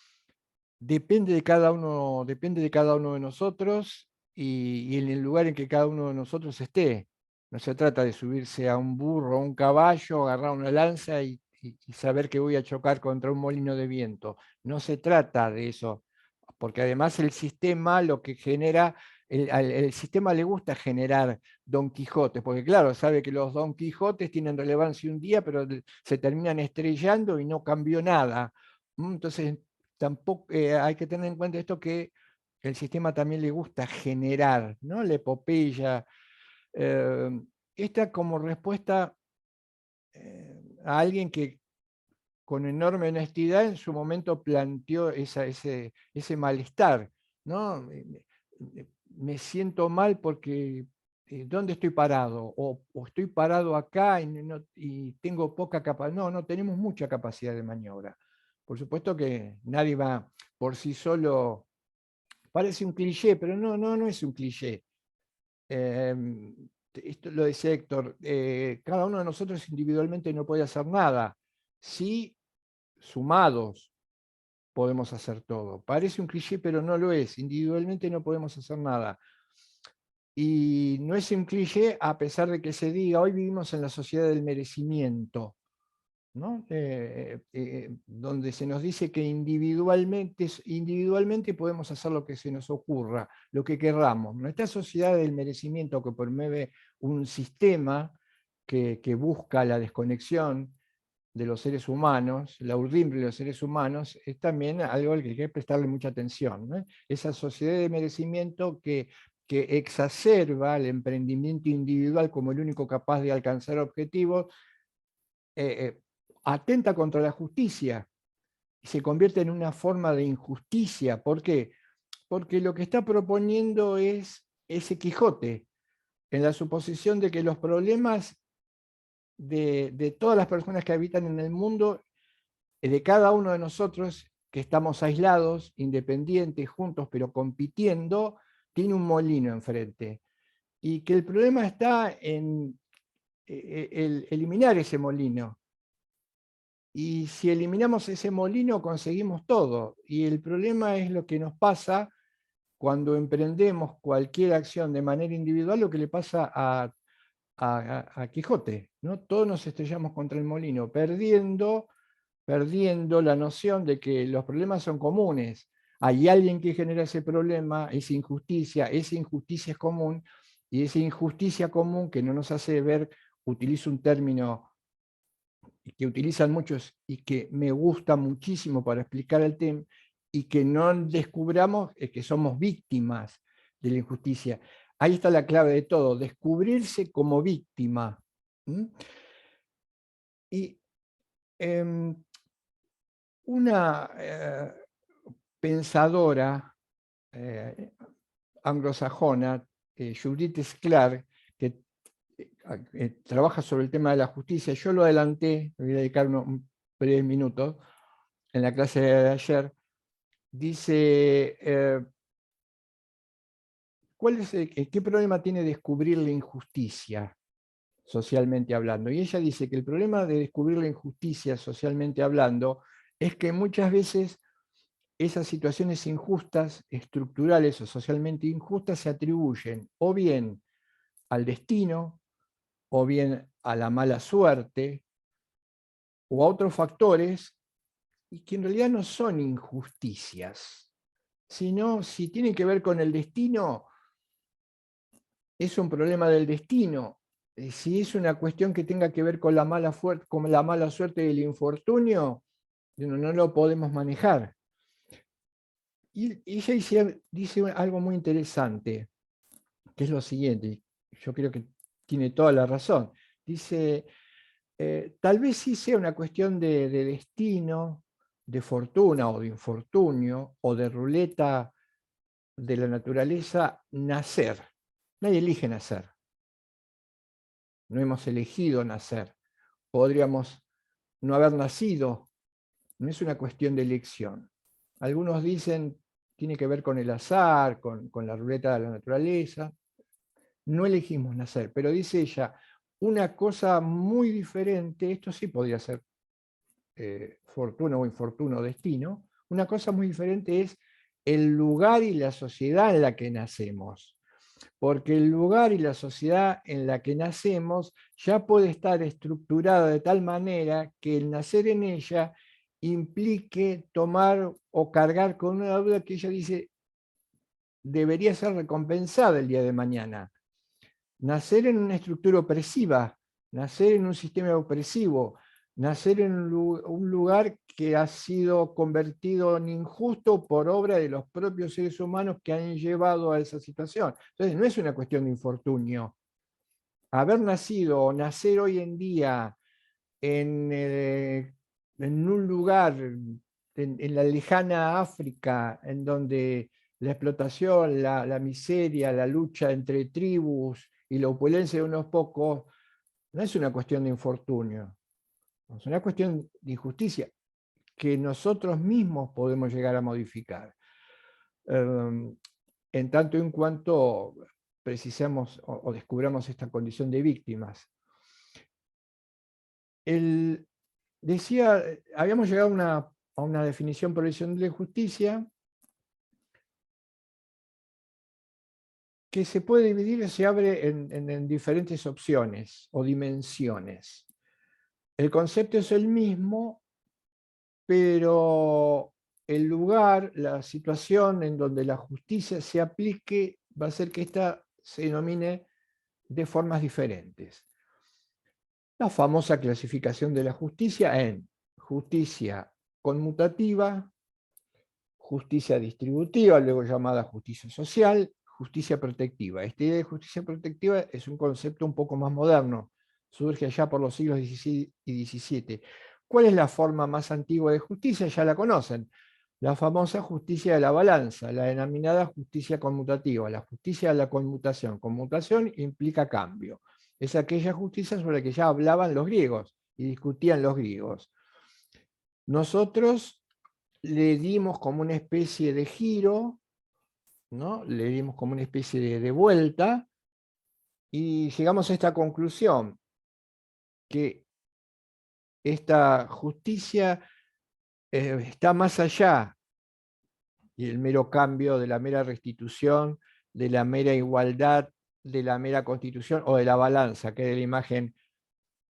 depende de cada uno de nosotros y en el lugar en que cada uno de nosotros esté. No se trata de subirse a un burro o un caballo, agarrar una lanza y saber que voy a chocar contra un molino de viento. No se trata de eso, porque además el sistema lo que genera, el sistema le gusta generar Don Quijotes, porque claro, sabe que los Don Quijotes tienen relevancia un día, pero se terminan estrellando y no cambió nada. Entonces, tampoco hay que tener en cuenta esto que el sistema también le gusta generar, ¿no? La epopeya. Esta como respuesta a alguien que con enorme honestidad en su momento planteó ese malestar, ¿no? Me siento mal porque ¿dónde estoy parado? O estoy parado acá y tengo poca capacidad. No, tenemos mucha capacidad de maniobra. Por supuesto que nadie va por sí solo. Parece un cliché, pero no es un cliché. Esto lo decía Héctor, cada uno de nosotros individualmente no puede hacer nada. Sí, sumados podemos hacer todo. Parece un cliché, pero no lo es. Individualmente no podemos hacer nada. Y no es un cliché a pesar de que se diga, hoy vivimos en la sociedad del merecimiento, ¿no? Donde se nos dice que individualmente podemos hacer lo que se nos ocurra, lo que querramos. Nuestra sociedad del merecimiento que promueve un sistema que busca la desconexión de los seres humanos, la urdimbre de los seres humanos, es también algo al que hay que prestarle mucha atención, ¿no? Esa sociedad de merecimiento que exacerba el emprendimiento individual como el único capaz de alcanzar objetivos, atenta contra la justicia y se convierte en una forma de injusticia. ¿Por qué? Porque lo que está proponiendo es ese Quijote, en la suposición de que los problemas de todas las personas que habitan en el mundo, de cada uno de nosotros que estamos aislados, independientes, juntos, pero compitiendo, tiene un molino enfrente. Y que el problema está en eliminar ese molino. Y si eliminamos ese molino, conseguimos todo. Y el problema es lo que nos pasa cuando emprendemos cualquier acción de manera individual, lo que le pasa a Quijote, ¿no? Todos nos estrellamos contra el molino, perdiendo la noción de que los problemas son comunes. Hay alguien que genera ese problema, esa injusticia es común, y esa injusticia común que no nos hace ver, utilizo un término que utilizan muchos y que me gusta muchísimo para explicar el tema, y que no descubramos que somos víctimas de la injusticia. Ahí está la clave de todo, descubrirse como víctima. Y una pensadora anglosajona, Judith Clark, que trabaja sobre el tema de la justicia. Yo lo adelanté, me voy a dedicar unos breves minutos en la clase de ayer. Dice, ¿qué problema tiene descubrir la injusticia socialmente hablando? Y ella dice que el problema de descubrir la injusticia socialmente hablando es que muchas veces esas situaciones injustas, estructurales o socialmente injustas, se atribuyen o bien al destino, o bien a la mala suerte, o a otros factores, y que en realidad no son injusticias, sino si tienen que ver con el destino, es un problema del destino. Si es una cuestión que tenga que ver con la mala suerte y el infortunio, no lo podemos manejar. Y ella dice algo muy interesante, que es lo siguiente, yo creo que tiene toda la razón. Dice, tal vez sí sea una cuestión de destino, de fortuna o de infortunio, o de ruleta de la naturaleza, nacer. Nadie elige nacer. No hemos elegido nacer. Podríamos no haber nacido. No es una cuestión de elección. Algunos dicen tiene que ver con el azar, con la ruleta de la naturaleza. No elegimos nacer, pero dice ella, una cosa muy diferente, esto sí podría ser fortuna o infortunio o destino, una cosa muy diferente es el lugar y la sociedad en la que nacemos. Porque el lugar y la sociedad en la que nacemos ya puede estar estructurada de tal manera que el nacer en ella implique tomar o cargar con una deuda que ella dice debería ser recompensada el día de mañana. Nacer en una estructura opresiva, nacer en un sistema opresivo, nacer en un lugar que ha sido convertido en injusto por obra de los propios seres humanos que han llevado a esa situación. Entonces, no es una cuestión de infortunio. Haber nacido o nacer hoy en día en un lugar, en la lejana África, en donde la explotación, la miseria, la lucha entre tribus y la opulencia de unos pocos, no es una cuestión de infortunio, es una cuestión de injusticia que nosotros mismos podemos llegar a modificar. En tanto en cuanto precisamos o descubramos esta condición de víctimas. Decía, habíamos llegado a una definición provisional de justicia que se puede dividir, se abre en diferentes opciones o dimensiones. El concepto es el mismo, pero el lugar, la situación en donde la justicia se aplique va a ser que ésta se denomine de formas diferentes. La famosa clasificación de la justicia en justicia conmutativa, justicia distributiva, luego llamada justicia social, justicia protectiva. Esta idea de justicia protectiva es un concepto un poco más moderno, surge allá por los siglos XVI y XVII. ¿Cuál es la forma más antigua de justicia? Ya la conocen. La famosa justicia de la balanza, la denominada justicia conmutativa, la justicia de la conmutación. Conmutación implica cambio. Es aquella justicia sobre la que ya hablaban los griegos y discutían los griegos. Nosotros le dimos como una especie de giro, ¿no? Le dimos como una especie de vuelta y llegamos a esta conclusión, que esta justicia está más allá del mero cambio, de la mera restitución, de la mera igualdad, de la mera constitución o de la balanza, que era la imagen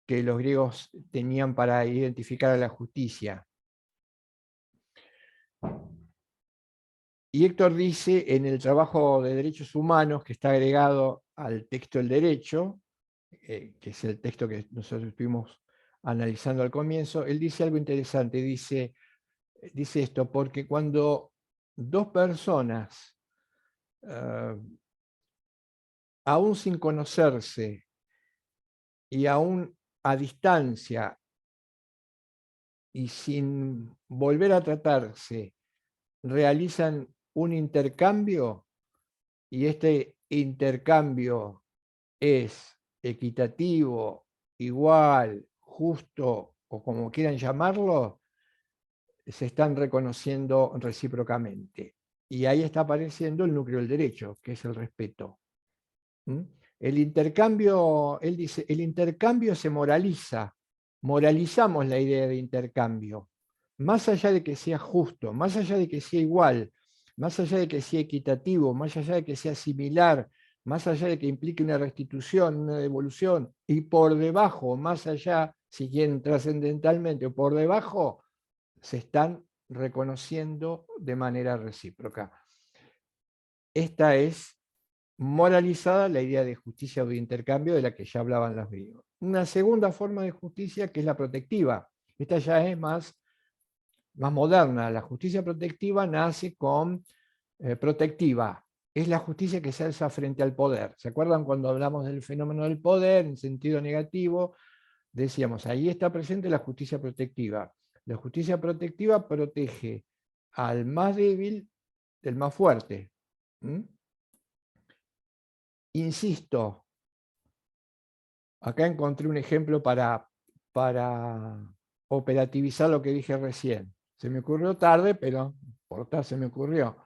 que los griegos tenían para identificar a la justicia. Y Héctor dice en el trabajo de derechos humanos que está agregado al texto del derecho, que es el texto que nosotros estuvimos analizando al comienzo, él dice algo interesante, dice esto, porque cuando dos personas, aún sin conocerse y aún a distancia y sin volver a tratarse, realizan un intercambio, y este intercambio es equitativo, igual, justo o como quieran llamarlo, se están reconociendo recíprocamente. Y ahí está apareciendo el núcleo del derecho, que es el respeto. ¿Mm? El intercambio, él dice, el intercambio se moraliza. Moralizamos la idea de intercambio. Más allá de que sea justo, más allá de que sea igual, más allá de que sea equitativo, más allá de que sea similar, más allá de que implique una restitución, una devolución, y por debajo, más allá, si quieren trascendentalmente, o por debajo, se están reconociendo de manera recíproca. Esta es moralizada la idea de justicia o de intercambio de la que ya hablaban los griegos. Una segunda forma de justicia que es la protectiva. Esta ya es más moderna. La justicia protectiva nace con protectiva. Es la justicia que se alza frente al poder. ¿Se acuerdan cuando hablamos del fenómeno del poder en sentido negativo? Decíamos, ahí está presente la justicia protectiva. La justicia protectiva protege al más débil del más fuerte. ¿Mm? Insisto, acá encontré un ejemplo para operativizar lo que dije recién. Se me ocurrió tarde, pero por tal se me ocurrió.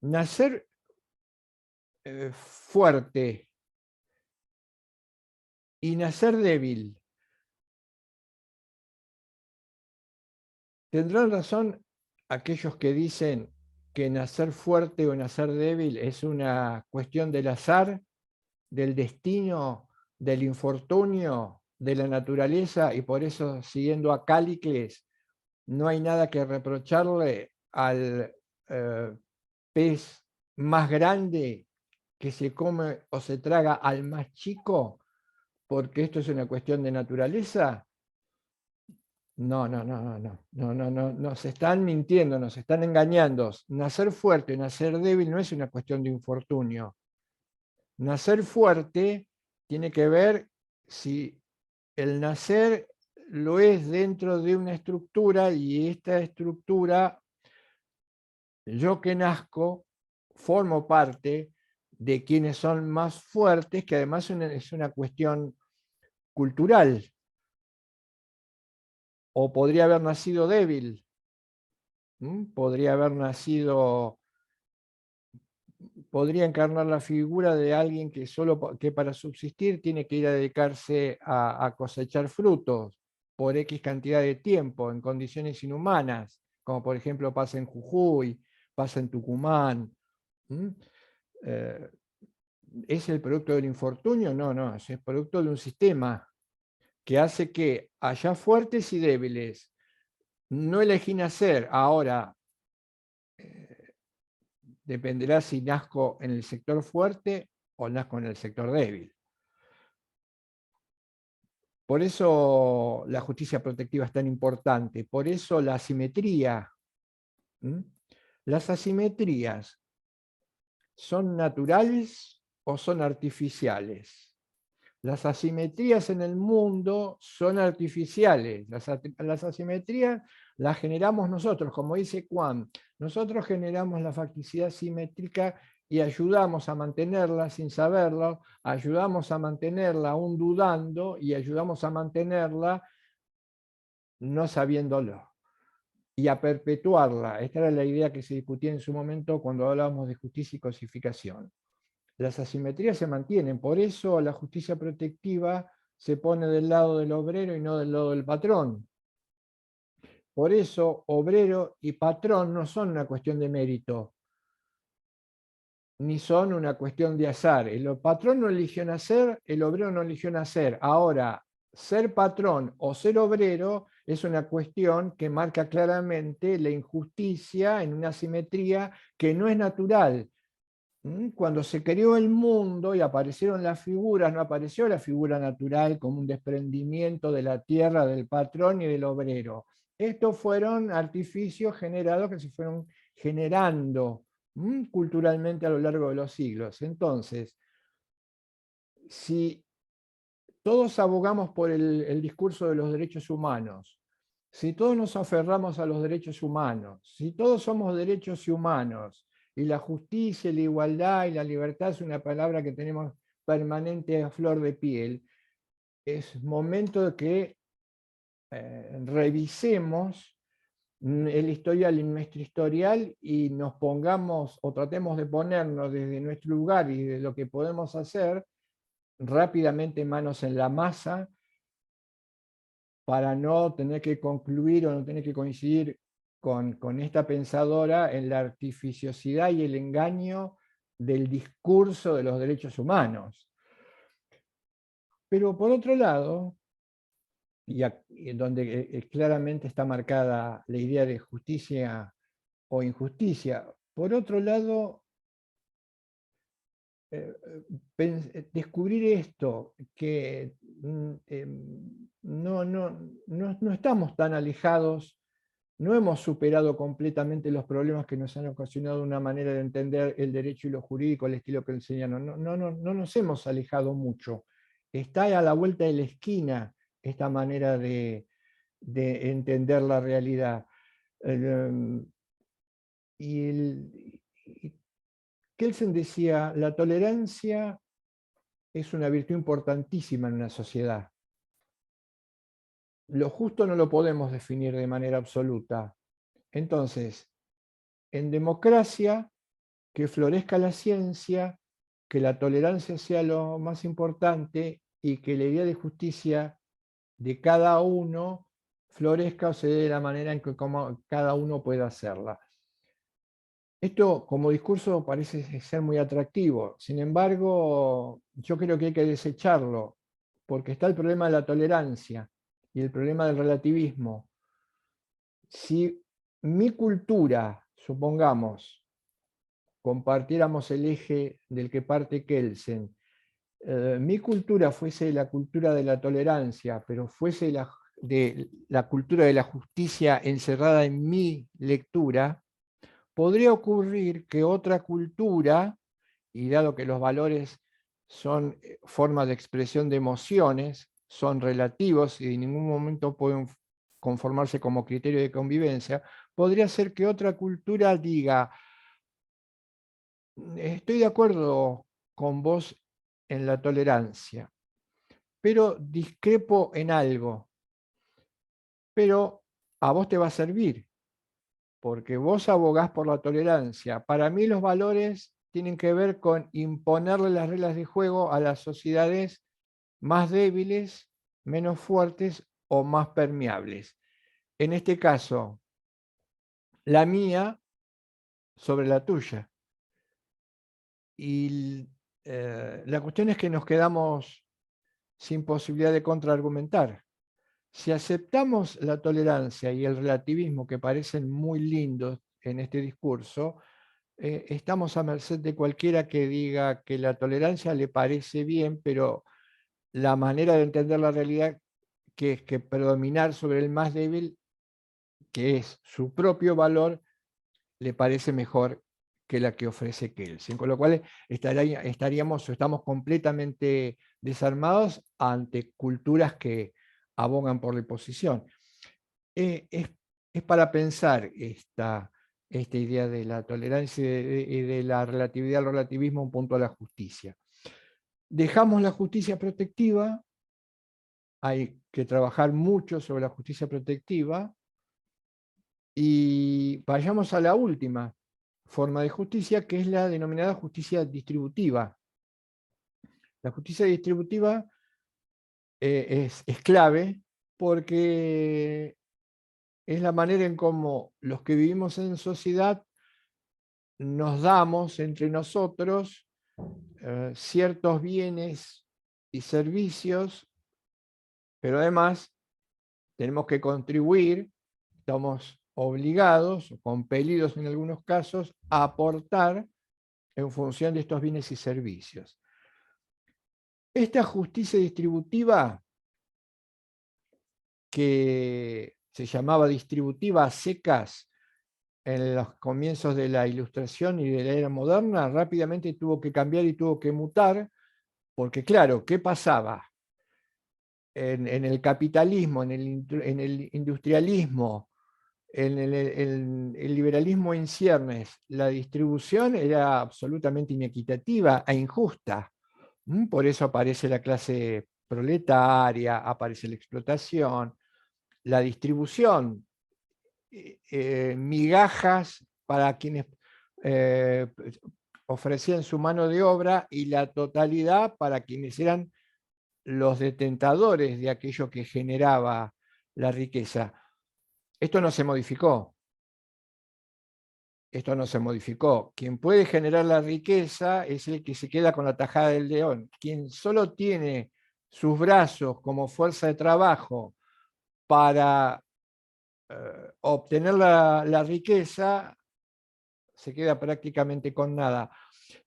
Nacer fuerte y nacer débil. ¿Tendrán razón aquellos que dicen que nacer fuerte o nacer débil es una cuestión del azar, del destino, del infortunio, de la naturaleza, y por eso, siguiendo a Cálicles, no hay nada que reprocharle al pez más grande que se come o se traga al más chico, porque esto es una cuestión de naturaleza? No, no, no, no, no, no, no, no, nos están mintiendo, nos están engañando. Nacer fuerte, nacer débil no es una cuestión de infortunio. Nacer fuerte tiene que ver si el nacer lo es dentro de una estructura, y esta estructura, yo que nazco, formo parte de quienes son más fuertes, que además es una cuestión cultural. O podría haber nacido débil, podría haber nacido, podría encarnar la figura de alguien que que para subsistir tiene que ir a dedicarse a cosechar frutos por X cantidad de tiempo en condiciones inhumanas, como por ejemplo pasa en Jujuy, pasa en Tucumán. Eh, ¿Es el producto del infortunio? No, no, es el producto de un sistema que hace que haya fuertes y débiles. No elegí nacer. Ahora, dependerá si nazco en el sector fuerte o nazco en el sector débil. Por eso la justicia protectiva es tan importante, por eso la asimetría. Las asimetrías ¿son naturales o son artificiales? Las asimetrías en el mundo son artificiales. Las asimetrías las generamos nosotros, como dice Quant. Nosotros generamos la facticidad simétrica y ayudamos a mantenerla sin saberlo, ayudamos a mantenerla aún dudando y ayudamos a mantenerla no sabiéndolo, y a perpetuarla. Esta era la idea que se discutía en su momento cuando hablábamos de justicia y cosificación. Las asimetrías se mantienen, por eso la justicia protectiva se pone del lado del obrero y no del lado del patrón. Por eso obrero y patrón no son una cuestión de mérito, ni son una cuestión de azar. El patrón no eligió nacer, el obrero no eligió nacer. Ahora, ser patrón o ser obrero es una cuestión que marca claramente la injusticia en una asimetría que no es natural. Cuando se creó el mundo y aparecieron las figuras, no apareció la figura natural como un desprendimiento de la tierra, del patrón y del obrero. Estos fueron artificios generados que se fueron generando culturalmente a lo largo de los siglos. Entonces, si todos abogamos por el discurso de los derechos humanos, si todos nos aferramos a los derechos humanos, si todos somos derechos humanos, y la justicia, la igualdad y la libertad es una palabra que tenemos permanente a flor de piel, es momento de que revisemos el historial y nuestro historial y nos pongamos o tratemos de ponernos desde nuestro lugar y de lo que podemos hacer rápidamente manos en la masa para no tener que concluir o no tener que coincidir con esta pensadora en la artificiosidad y el engaño del discurso de los derechos humanos. Pero por otro lado, y donde claramente está marcada la idea de justicia o injusticia, por otro lado, descubrir esto, que no estamos tan alejados, no hemos superado completamente los problemas que nos han ocasionado una manera de entender el derecho y lo jurídico, el estilo que enseñan. No nos hemos alejado mucho. Está a la vuelta de la esquina esta manera de entender la realidad. Y Kelsen decía, la tolerancia es una virtud importantísima en una sociedad. Lo justo no lo podemos definir de manera absoluta. Entonces, en democracia, que florezca la ciencia, que la tolerancia sea lo más importante y que la idea de justicia de cada uno florezca o se dé de la manera en que cada uno pueda hacerla. Esto como discurso parece ser muy atractivo, sin embargo, yo creo que hay que desecharlo, porque está el problema de la tolerancia y el problema del relativismo. Si mi cultura, supongamos, compartiéramos el eje del que parte Kelsen, mi cultura fuese la cultura de la tolerancia, pero fuese la cultura de la justicia encerrada en mi lectura, podría ocurrir que otra cultura, y dado que los valores son formas de expresión de emociones, son relativos y en ningún momento pueden conformarse como criterio de convivencia, podría ser que otra cultura diga, estoy de acuerdo con vos en la tolerancia, pero discrepo en algo, pero a vos te va a servir, porque vos abogás por la tolerancia. Para mí los valores tienen que ver con imponerle las reglas de juego a las sociedades más débiles, menos fuertes o más permeables. En este caso, la mía sobre la tuya. Y la cuestión es que nos quedamos sin posibilidad de contraargumentar. Si aceptamos la tolerancia y el relativismo, que parecen muy lindos en este discurso, estamos a merced de cualquiera que diga que la tolerancia le parece bien, pero la manera de entender la realidad, que es que predominar sobre el más débil, que es su propio valor, le parece mejor que la que ofrece Kelsen. Con lo cual estaríamos o estamos completamente desarmados ante culturas que abogan por la imposición. Es para pensar esta idea de la tolerancia y de la relatividad al relativismo en punto a la justicia. Dejamos la justicia protectiva, hay que trabajar mucho sobre la justicia protectiva, y vayamos a la última forma de justicia, que es la denominada justicia distributiva. La justicia distributiva es clave porque es la manera en cómo los que vivimos en sociedad nos damos entre nosotros ciertos bienes y servicios, pero además tenemos que contribuir, estamos obligados, o compelidos en algunos casos, a aportar en función de estos bienes y servicios. Esta justicia distributiva, que se llamaba distributiva a secas en los comienzos de la Ilustración y de la era moderna, rápidamente tuvo que cambiar y tuvo que mutar, porque claro, ¿qué pasaba? En el capitalismo, en el industrialismo, en el liberalismo en ciernes, la distribución era absolutamente inequitativa e injusta. Por eso aparece la clase proletaria, aparece la explotación. la distribución, migajas para quienes ofrecían su mano de obra y la totalidad para quienes eran los detentadores de aquello que generaba la riqueza. Esto no se modificó. Esto no se modificó. Quien puede generar la riqueza es el que se queda con la tajada del león. Quien solo tiene sus brazos como fuerza de trabajo para obtener la riqueza, se queda prácticamente con nada.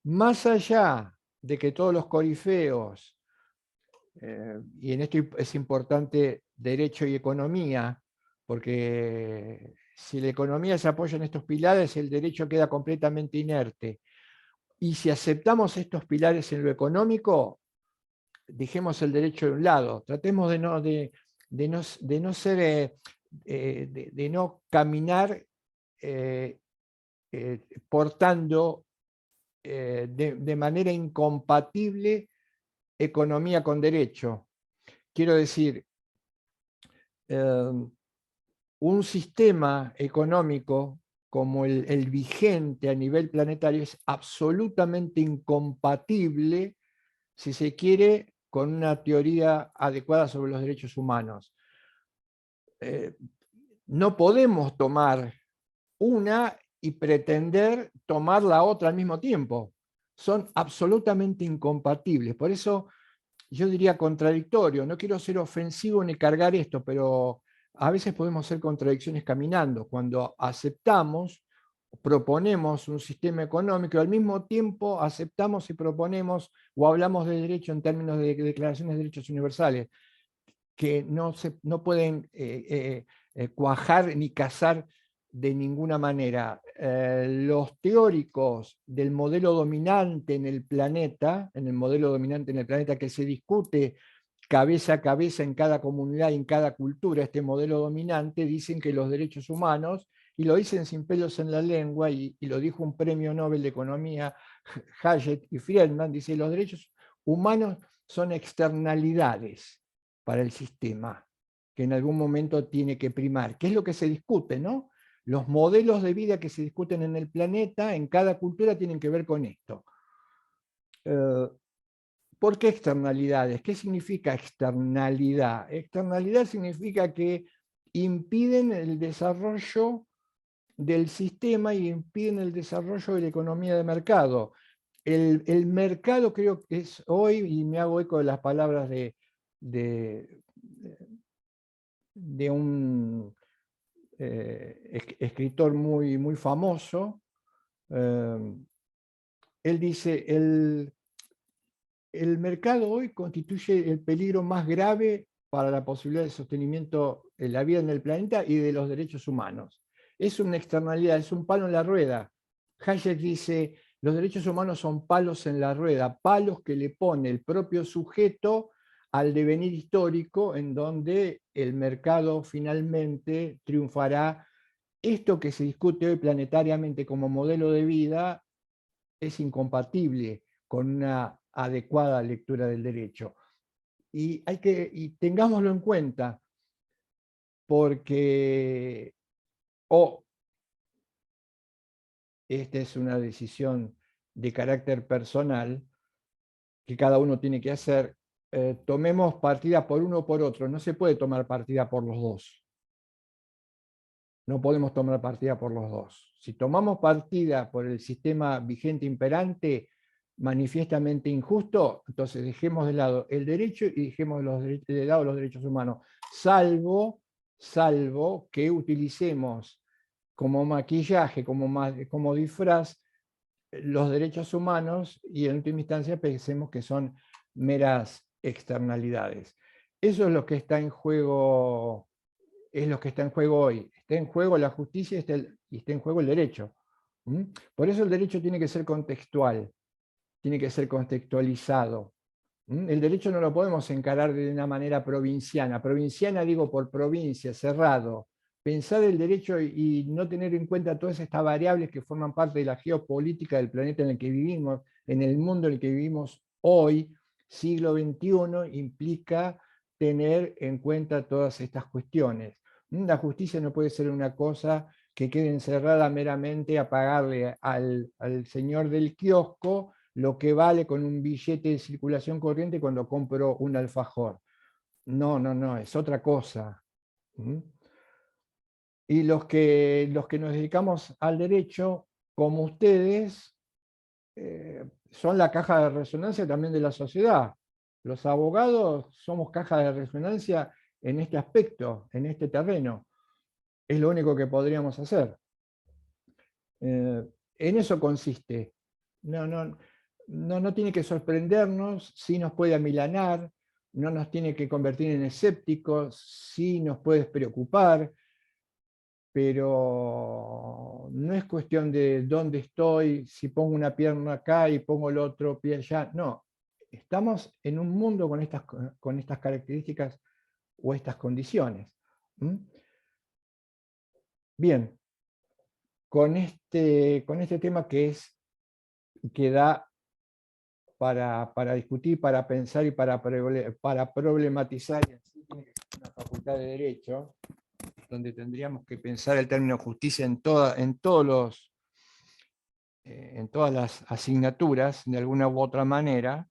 Más allá de que todos los corifeos, y en esto es importante derecho y economía, porque si la economía se apoya en estos pilares, el derecho queda completamente inerte. Y si aceptamos estos pilares en lo económico, dejemos el derecho de un lado. Tratemos de no ser, de no caminar portando de manera incompatible economía con derecho. Quiero decir, un sistema económico como el vigente a nivel planetario es absolutamente incompatible, si se quiere, con una teoría adecuada sobre los derechos humanos. No podemos tomar una y pretender tomar la otra al mismo tiempo. Son absolutamente incompatibles. Por eso yo diría contradictorio. No quiero ser ofensivo ni cargar esto, pero a veces podemos ser contradicciones caminando. Cuando aceptamos, proponemos un sistema económico y al mismo tiempo aceptamos y proponemos o hablamos de derecho en términos de declaraciones de derechos universales, que no pueden cuajar ni casar de ninguna manera. Los teóricos del modelo dominante en el planeta, que se discute cabeza a cabeza en cada comunidad y en cada cultura, este modelo dominante, dicen que los derechos humanos, y lo dicen sin pelos en la lengua, y lo dijo un premio Nobel de Economía, Hayek y Friedman, dice, los derechos humanos son externalidades para el sistema, que en algún momento tiene que primar. ¿Qué es lo que se discute, no? Los modelos de vida que se discuten en el planeta, en cada cultura, tienen que ver con esto. ¿Por qué externalidades? ¿Qué significa externalidad? Externalidad significa que impiden el desarrollo del sistema y impiden el desarrollo de la economía de mercado. El mercado creo que es hoy, y me hago eco de las palabras de un escritor muy famoso. Él dice, el mercado hoy constituye el peligro más grave para la posibilidad de sostenimiento de la vida en el planeta y de los derechos humanos. Es una externalidad, es un palo en la rueda. Hayek dice, los derechos humanos son palos en la rueda, palos que le pone el propio sujeto al devenir histórico, en donde el mercado finalmente triunfará. Esto que se discute hoy planetariamente como modelo de vida es incompatible con una adecuada lectura del derecho. Y tengámoslo en cuenta, porque esta es una decisión de carácter personal que cada uno tiene que hacer, tomemos partida por uno o por otro. No se puede tomar partida por los dos. No podemos tomar partida por los dos. Si tomamos partida por el sistema vigente imperante, manifiestamente injusto, entonces dejemos de lado el derecho y dejemos de lado los derechos humanos, salvo que utilicemos como maquillaje, como disfraz, los derechos humanos y en última instancia pensemos que son meras externalidades. Eso es lo que está en juego, es lo que está en juego hoy. Está en juego la justicia y está en juego el derecho. Por eso el derecho tiene que ser contextual, tiene que ser contextualizado. El derecho no lo podemos encarar de una manera provinciana. Provinciana digo por provincia, cerrado. Pensar el derecho y no tener en cuenta todas estas variables que forman parte de la geopolítica del planeta en el que vivimos, en el mundo en el que vivimos hoy, siglo XXI, implica tener en cuenta todas estas cuestiones. La justicia no puede ser una cosa que quede encerrada meramente a pagarle al señor del kiosco lo que vale con un billete de circulación corriente cuando compro un alfajor. No, no, no, es otra cosa. Y los que nos dedicamos al derecho, como ustedes, son la caja de resonancia también de la sociedad. Los abogados somos caja de resonancia en este aspecto, en este terreno. Es lo único que podríamos hacer. En eso consiste. No tiene que sorprendernos, sí nos puede amilanar, no nos tiene que convertir en escépticos, sí nos puede preocupar, pero no es cuestión de dónde estoy, si pongo una pierna acá y pongo el otro pie allá. No, estamos en un mundo con estas características o estas condiciones. Bien, con este tema que da para discutir, para pensar y para problematizar, y así tiene que ser una facultad de Derecho, donde tendríamos que pensar el término justicia en todas las asignaturas, de alguna u otra manera.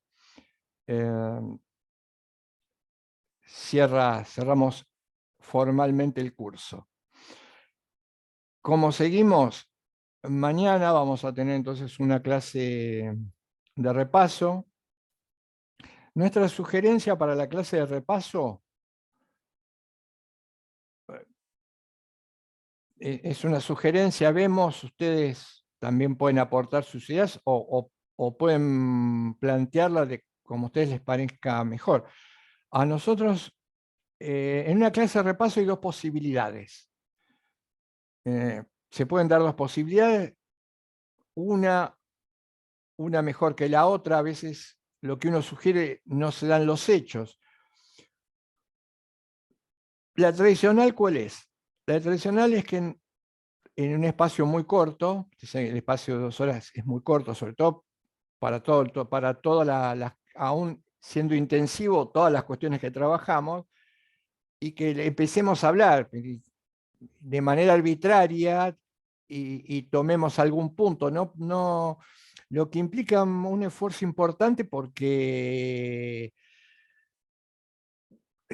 Cerramos formalmente el curso. Como seguimos, mañana vamos a tener entonces una clase de repaso. Nuestra sugerencia para la clase de repaso es una sugerencia, vemos, ustedes también pueden aportar sus ideas o pueden plantearla de como a ustedes les parezca mejor. A nosotros, en una clase de repaso hay dos posibilidades. Se pueden dar dos posibilidades, una mejor que la otra, a veces lo que uno sugiere no se dan los hechos. La tradicional, ¿cuál es? La tradicional es que en un espacio muy corto, el espacio de 2 horas es muy corto, sobre todo para todas aún siendo intensivo todas las cuestiones que trabajamos, y que empecemos a hablar de manera arbitraria y tomemos algún punto, lo que implica un esfuerzo importante, porque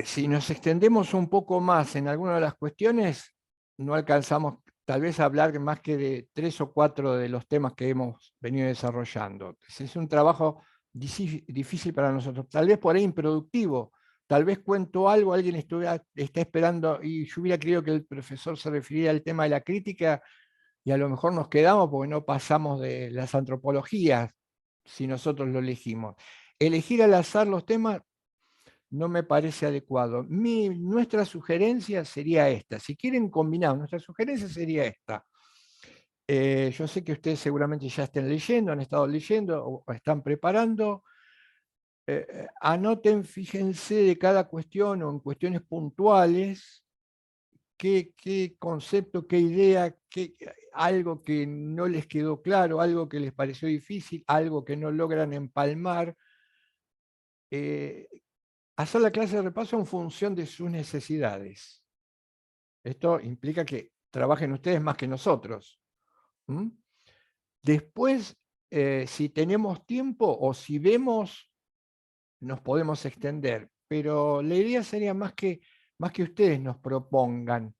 si nos extendemos un poco más en alguna de las cuestiones, no alcanzamos tal vez a hablar más que de 3 o 4 de los temas que hemos venido desarrollando. Es un trabajo difícil para nosotros, tal vez por ahí improductivo. Tal vez cuento algo, alguien está esperando, y yo hubiera creído que el profesor se refería al tema de la crítica, y a lo mejor nos quedamos porque no pasamos de las antropologías, si nosotros lo elegimos. Elegir al azar los temas no me parece adecuado. Nuestra sugerencia sería esta. Si quieren combinar, nuestra sugerencia sería esta. Yo sé que ustedes seguramente ya estén leyendo, han estado leyendo o están preparando. Anoten, fíjense de cada cuestión o en cuestiones puntuales, qué concepto, qué idea, algo que no les quedó claro, algo que les pareció difícil, algo que no logran empalmar. Hacer la clase de repaso en función de sus necesidades. Esto implica que trabajen ustedes más que nosotros. Después, si tenemos tiempo o si vemos, nos podemos extender, pero la idea sería más que ustedes nos propongan.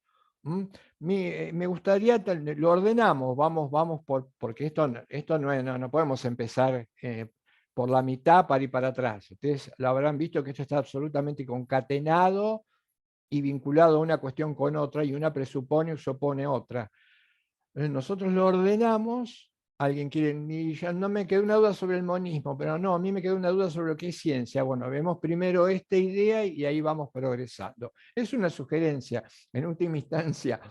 Me gustaría, lo ordenamos, vamos porque esto no podemos empezar por la mitad para ir para atrás. Ustedes lo habrán visto que esto está absolutamente concatenado y vinculado a una cuestión con otra, y una presupone o supone otra. Nosotros lo ordenamos. Alguien quiere, y ya no me quedó una duda sobre el monismo, pero no, a mí me quedó una duda sobre lo que es ciencia. Bueno, vemos primero esta idea y ahí vamos progresando. Es una sugerencia, en última instancia.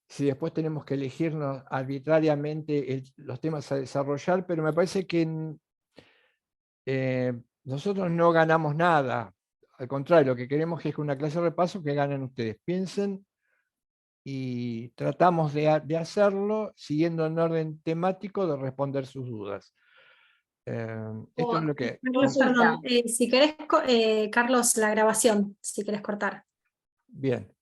Si después tenemos que elegirnos arbitrariamente los temas a desarrollar, pero me parece que nosotros no ganamos nada. Al contrario, lo que queremos es que una clase de repaso que ganen ustedes. Piensen y tratamos de hacerlo siguiendo un orden temático de responder sus dudas. Esto es lo que... Carlos, perdón, si querés, Carlos, la grabación, si querés cortar. Bien.